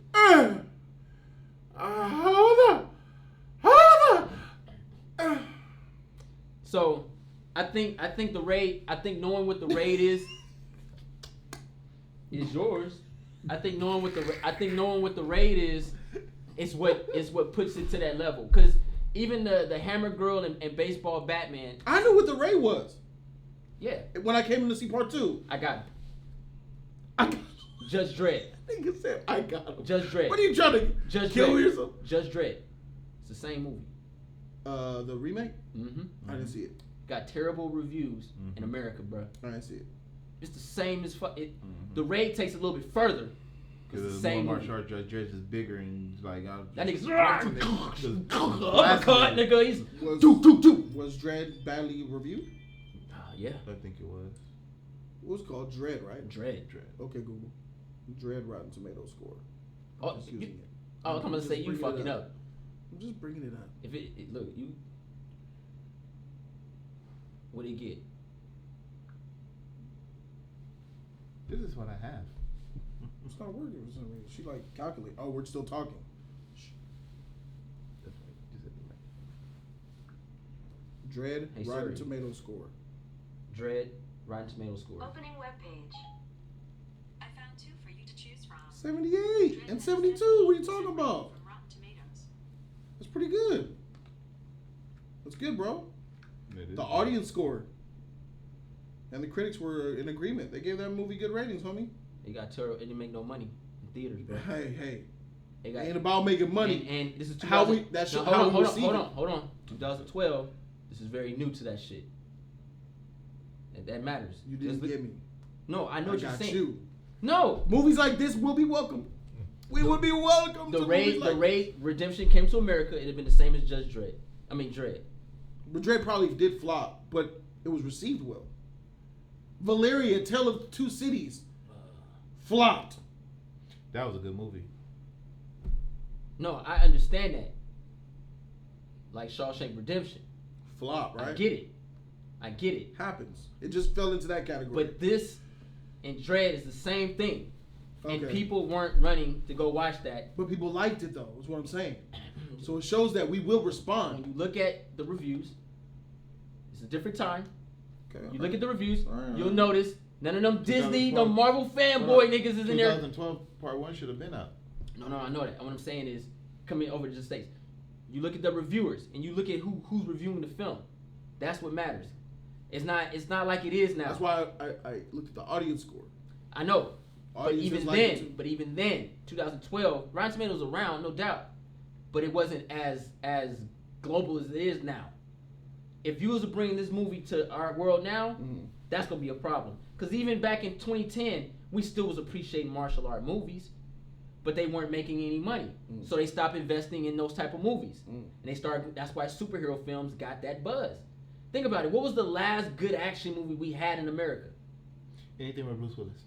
So, I think the Raid. I think knowing what the Raid is yours. I think knowing what the Raid is what puts it to that level. Because even the Hammer Girl and Baseball Batman. I knew what the Raid was. Yeah. When I came in to see part 2. I got it. Judge Dredd. Nigga said I got him. Judge Dredd. What are you trying to kill yourself? Judge Dredd. It's the same movie. The remake? Mm-hmm. I didn't see it. Got terrible reviews in America, bro. I didn't see it. It's the same as The Raid takes a little bit further. Because the same martial arts, Judge Dredd is bigger and like that nigga's uppercut, nigga. He's was Dredd badly reviewed? Yeah, I think it was. It was called Dredd, right? Dredd. Okay, Google. Dredd Rotten Tomatoes score. I'm gonna say you fucking up. I'm just bringing it up. If it look you, what did he get? This is what I have. It's not working for some reason. She like calculate. Oh, we're still talking. That's right. Dredd Rotten Tomatoes score. Dredd Rotten Tomatoes score. Opening webpage. I found 2 for you to choose from. 78 and 72. What are you talking about? From Rotten Tomatoes. That's pretty good. That's good, bro. The audience score and the critics were in agreement. They gave that movie good ratings, homie. It got terrible. It didn't make no money in theaters, bro. Hey. It ain't about making money. And this is how we. That's no, how we receive it. Hold on. 2012. This is very new to that shit. That matters. You didn't get me. No, I know what you're saying. You. No, movies like this will be welcome. We would be welcome. The Raid Redemption came to America. It'd have been the same as Judge Dredd. Dredd. But Dredd probably did flop, but it was received well. Valeria, Tale of Two Cities, flopped. That was a good movie. No, I understand that. Like Shawshank Redemption. Flop, right? I get it. Happens. It just fell into that category. But this and Dredd is the same thing. Okay. And people weren't running to go watch that. But people liked it, though, is what I'm saying. So it shows that we will respond. When you look at the reviews, it's a different time. Okay, you look at the reviews, right. You'll notice none of them Disney, the Marvel fanboy niggas is in there. 2012 Part 1 should have been out. No, I know that. And what I'm saying is, coming over to the States, you look at the reviewers and you look at who's reviewing the film. That's what matters. It's not like it is now. That's why I looked at the audience score. I know. But even then, 2012, Rotten Tomatoes was around, no doubt. But it wasn't as global as it is now. If you was to bring this movie to our world now, that's gonna be a problem. Because even back in 2010, we still was appreciating martial art movies, but they weren't making any money. So they stopped investing in those type of movies. And they started. That's why superhero films got that buzz. Think about it. What was the last good action movie we had in America? Anything with Bruce Willis?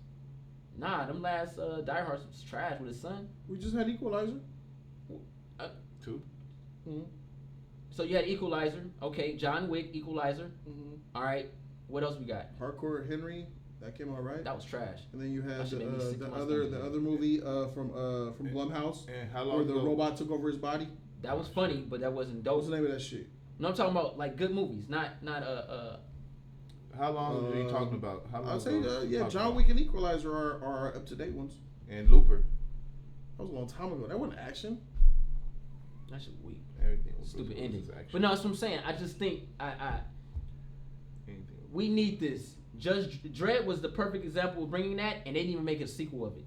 Nah, them last Die Hard was trash with his son. We just had Equalizer. 2. So you had Equalizer. Okay, John Wick, Equalizer. All right. What else we got? Hardcore Henry. That came out right. That was trash. And then you had That made me sick to the my other stomach. movie from Blumhouse, And how long where the ago? robot took over his body. That was funny, but that wasn't What's dope. the name of that shit? No, I'm talking about like good movies, not How long are you talking about? How long I'll say ago are you talking John about? Wick and Equalizer are up to date ones. And Looper. That was a long time ago. That wasn't action. that shit weak. Everything was Stupid Bruce ending. Willis' action. But no, that's what I'm saying. I just think Anything. we need this. Judge Dredd was the perfect example of bringing that, and they didn't even make a sequel of it.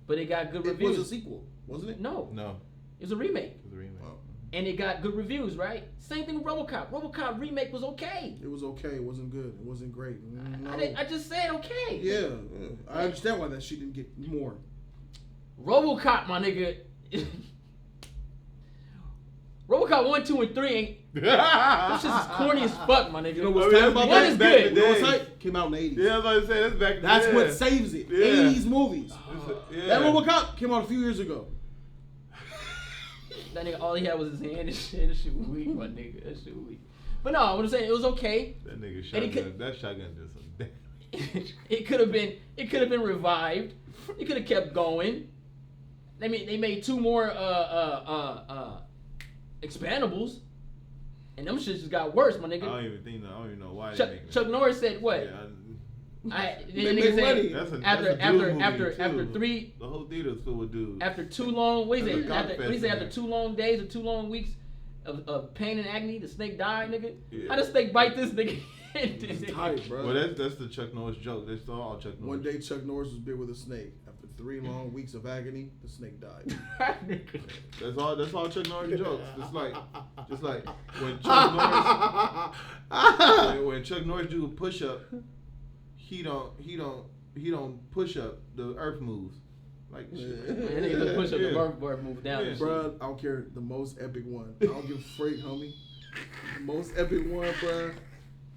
But it got good It reviews. was a sequel, wasn't it? No, No, it was a remake, it was a remake. Oh. and it got good reviews, right? Same thing with RoboCop. RoboCop remake was okay. It was okay. It wasn't good. It wasn't great. No. I just said okay. Yeah, I understand why that shit didn't get more. RoboCop, my nigga. RoboCop 1, 2, and 3 ain't. This shit is corny as fuck, my nigga. You know what's tight about One that? is back good. in You the know what's day. tight? Came out in the 80s. Yeah, I was about to say that's back. That's what saves it. Yeah. 80s movies. Yeah. That RoboCop came out a few years ago. That nigga, all he had was his hand and shit. That shit was weak, my nigga. That shit was weak. But no, I'm saying it was okay. That nigga And it shotgun. That shotgun did some damage. It could have been revived. It could have kept going. They made 2 more expandables, and them shit just got worse, my I nigga. don't even know why. Chuck Norris said what? Yeah, They The make nigga money. said that's a dude movie, after too. 3 The whole theater's full of dudes. after 2 long what There's he a said cock after, fest what he said in after there. 2 long days or 2 long weeks of pain and agony, the snake died, nigga. Yeah. How does snake bite this nigga? It's tight, bro. Well, that's the Chuck Norris joke. That's all Chuck Norris. One day Chuck Norris was bit with a snake. After 3 long weeks of agony, the snake died. That's all Chuck Norris jokes. Just like when Chuck Norris when Chuck Norris do a push up, he don't push up. The earth moves. Like shit. That nigga just push up Yeah. the bar move down. Yeah. And shit. Bruh, I don't care. The most epic one. I don't give a freak, homie. The most epic one, bruh.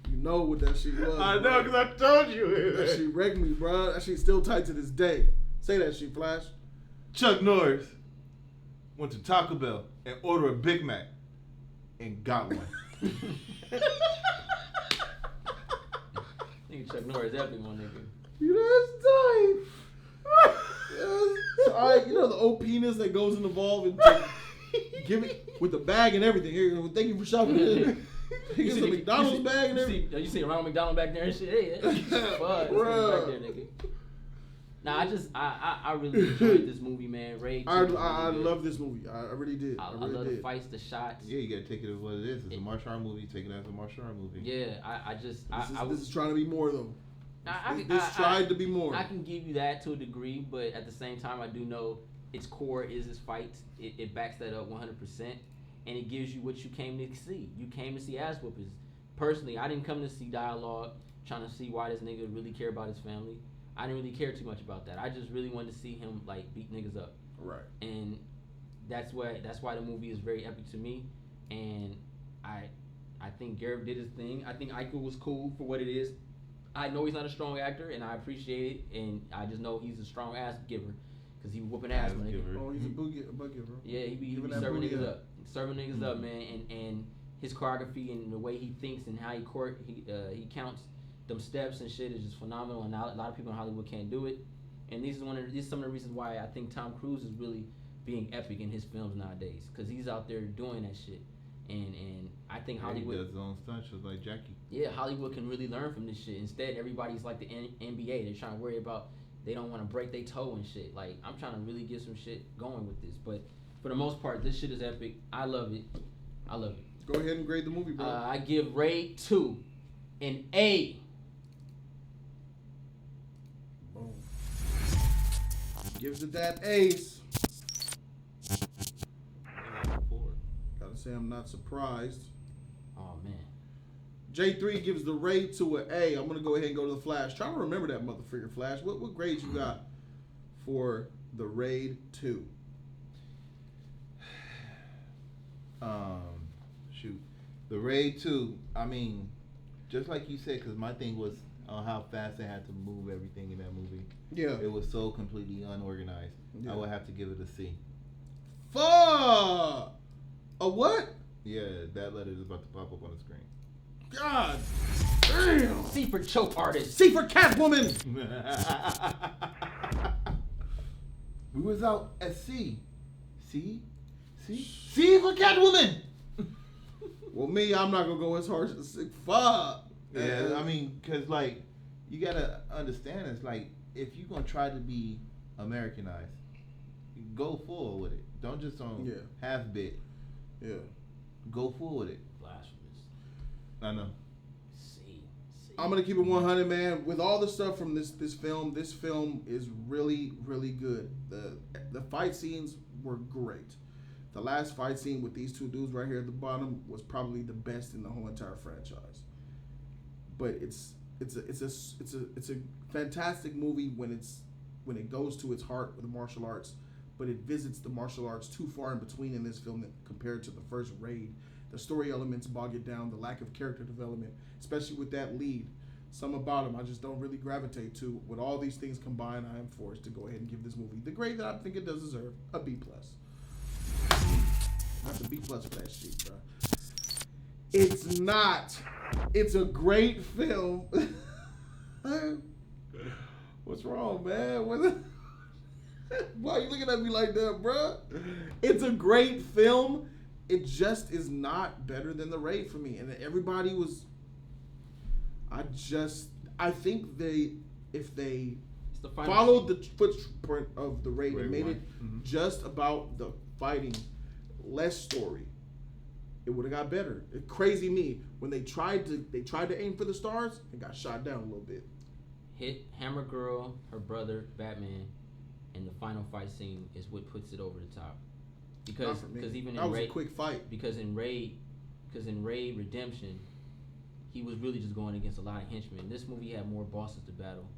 You know what that shit was. I know, bruh. because I told you. That shit wrecked me, bruh. That shit still tight to this day. Say that shit, Flash. Chuck Norris went to Taco Bell and ordered a Big Mac and got one. Nigga Chuck Norris epic, my nigga. You know that's tight. Alright, you know the old penis that goes in the valve and give it with the bag and everything. Here, thank you for shopping. He gets a McDonald's bag and everything. You see Ronald McDonald back there and shit. Hey, that shit fun. Bruh. Back there, nigga. Nah, I really enjoyed this movie, man. Ray. I love this movie. I really did. I really love did. the fights, the shots. Yeah, you gotta take it as what it is. It's a martial art movie. Take it as a martial art movie. Yeah, This is trying to be more though. This tried to be more. I can give you that to a degree, but at the same time, I do know its core is its fights. It backs that up 100%, and it gives you what you came to see. You came to see ass whoopers. Personally, I didn't come to see dialogue, trying to see why this nigga really care about his family. I didn't really care too much about that. I just really wanted to see him like beat niggas up. Right. And that's why the movie is very epic to me. And I think Gareth did his thing. I think Ike was cool for what it is. I know he's not a strong actor, and I appreciate it. And I just know he's a strong ass giver, cause he was whooping ass, my nigga. Oh, he's a butt giver. Yeah, he be Giving that serving booty niggas up. up, serving niggas up, man. And his choreography and the way he thinks and how he counts them steps and shit is just phenomenal. And a lot of people in Hollywood can't do it. And these are some of the reasons why I think Tom Cruise is really being epic in his films nowadays, cause he's out there doing that shit. And I think Hollywood does his own stunts just like Jackie. Yeah, Hollywood can really learn from this shit. Instead, everybody's like the NBA. They're trying to worry about they don't want to break their toe and shit. Like, I'm trying to really get some shit going with this, but for the most part, this shit is epic. I love it. Go ahead and grade the movie, bro. I give Raid 2 an A. Boom. Gives it that ace. Gotta say I'm not surprised. Oh man. J3 gives the Raid to an A. I'm gonna go ahead and go to the Flash. Try to remember that motherfucker, Flash. What grades you got for the Raid 2? Shoot, the Raid 2. I mean, just like you said, because my thing was on how fast they had to move everything in that movie. Yeah. It was so completely unorganized. Yeah. I would have to give it a C. Fuck! A what? Yeah, that letter is about to pop up on the screen. God damn! C for choke artist. C for Catwoman! We was out at C. C for Catwoman! Well, me, I'm not gonna go as hard as C. Fuck! Yeah, I mean, because, like, you gotta understand, it's like, if you're gonna try to be Americanized, go full with it. Don't just on half bit. Yeah. Go full with it. Blasphemous. I know. C. I'm gonna keep it 100, man. With all the stuff from this film is really, really good. The fight scenes were great. The last fight scene with these two dudes right here at the bottom was probably the best in the whole entire franchise. But it's a fantastic movie when it goes to its heart with the martial arts, but it visits the martial arts too far in between in this film compared to the first Raid. The story elements bog it down, the lack of character development, especially with that lead. Some about him I just don't really gravitate to. With all these things combined, I am forced to go ahead and give this movie the grade that I think it does deserve, a B+. That's a B+ for that shit, bro. It's not. It's a great film. What's wrong, man? Why are you looking at me like that, bro? It's a great film. It just is not better than the Raid for me. And everybody was. I think if they followed the footprint of the Raid and made it just about the fighting, less story, it would have got better. It crazy me when they tried to aim for the stars and got shot down a little bit. Hit Hammer Girl, her brother Batman, and the final fight scene is what puts it over the top. Because even in Raid, a quick fight. Because in Raid Redemption, he was really just going against a lot of henchmen. This movie had more bosses to battle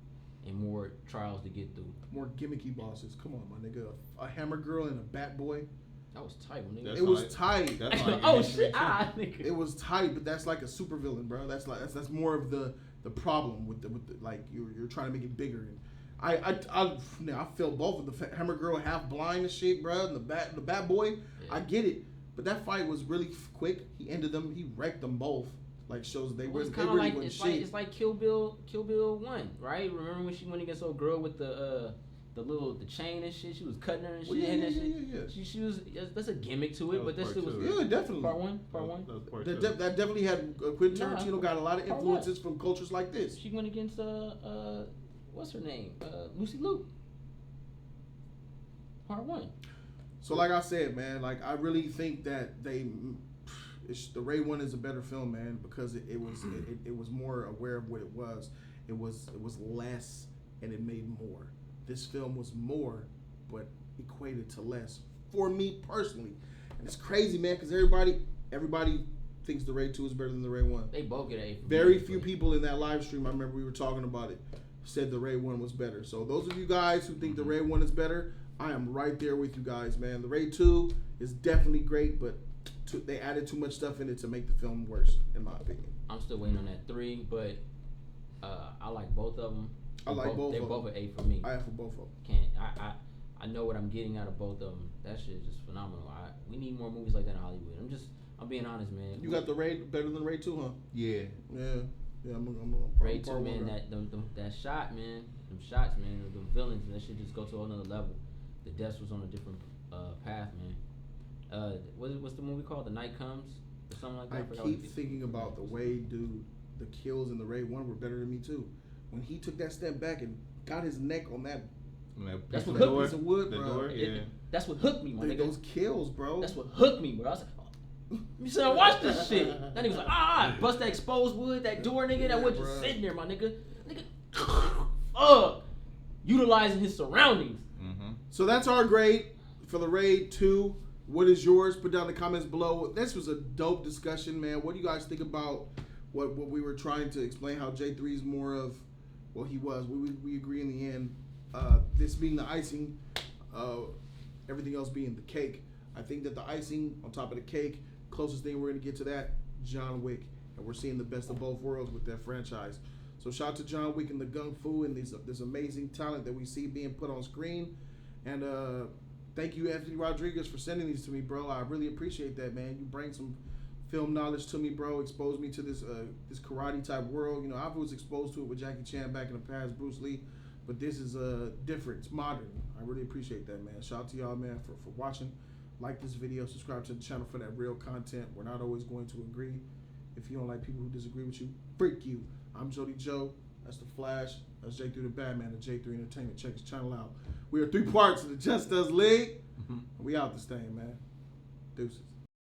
and more trials to get through. More gimmicky bosses. Come on, my nigga. A Hammer Girl and a Bat Boy. That was tight, nigga. It was tight. Oh shit! Nigga. It was tight, but that's like a super villain, bro. That's more of the problem with the like you're trying to make it bigger. And I feel both of the Hammer Girl half blind and shit, bro, and the Bat Boy. Yeah. I get it, but that fight was really quick. He ended them. He wrecked them both. Like shows they really like wasn't shit. It's like Kill Bill 1, right? Remember when she went against old girl with the chain and shit? She was cutting her and shit. Yeah. She was. That's a gimmick to it, but that still was. Yeah, definitely. Part one. That definitely had Quentin Tarantino got a lot of influences from cultures like this. She went against what's her name? Lucy Liu. Part 1. So like I said, man, like I really think that the Raid 1 is a better film, man, because it was more aware of what it was. It was less and it made more. This film was more, but equated to less for me personally. And it's crazy, man, because everybody thinks the Raid 2 is better than the Raid 1. They both get A. Very few people in that live stream, I remember we were talking about it, said the Raid 1 was better. So those of you guys who think the Raid 1 is better, I am right there with you guys, man. The Raid 2 is definitely great, but they added too much stuff in it to make the film worse, in my opinion. I'm still waiting on that 3, but I like both of them. They're both an A for me. I have for both of them. I know what I'm getting out of both of them. That shit is just phenomenal. We need more movies like that in Hollywood. I'm being honest, man. You got the Raid better than Raid 2, huh? Yeah. I'm Raid 2, man. That shot, man. Them shots, man. Them villains. That shit just go to another level. The deaths was on a different path, man. What's the movie called? The Night Comes or something like that. I keep thinking about the way, dude, the kills in the Raid 1 were better than me too. When he took that step back and got his neck on that That's what the hooked me. piece of wood, The bro. door, yeah. That's what hooked me, my nigga. Those kills, bro. That's what hooked me, bro. I was like, oh. You said, watch this shit. That nigga was like, bust that exposed wood, that door, nigga. That wood just sitting there, my nigga. Nigga, utilizing his surroundings. Mm-hmm. So that's our grade for the Raid 2. What is yours? Put down in the comments below. This was a dope discussion, man. What do you guys think about what we were trying to explain? How J3 is more of, well, he was. We agree in the end. This being the icing, everything else being the cake. I think that the icing on top of the cake, closest thing we're going to get to that, John Wick. And we're seeing the best of both worlds with that franchise. So shout out to John Wick and the Gung Fu and this amazing talent that we see being put on screen. And thank you, Anthony Rodriguez, for sending these to me, bro. I really appreciate that, man. You bring some film knowledge to me, bro. Expose me to this karate type world. You know, I was exposed to it with Jackie Chan back in the past, Bruce Lee. But this is different. It's modern. I really appreciate that, man. Shout out to y'all, man, for watching. Like this video. Subscribe to the channel for that real content. We're not always going to agree. If you don't like people who disagree with you, freak you. I'm Jody Joe. That's the Flash. That's J3 the Batman and J3 Entertainment. Check his channel out. We are 3 parts of the Just Us League. We out this thing, man. Deuces.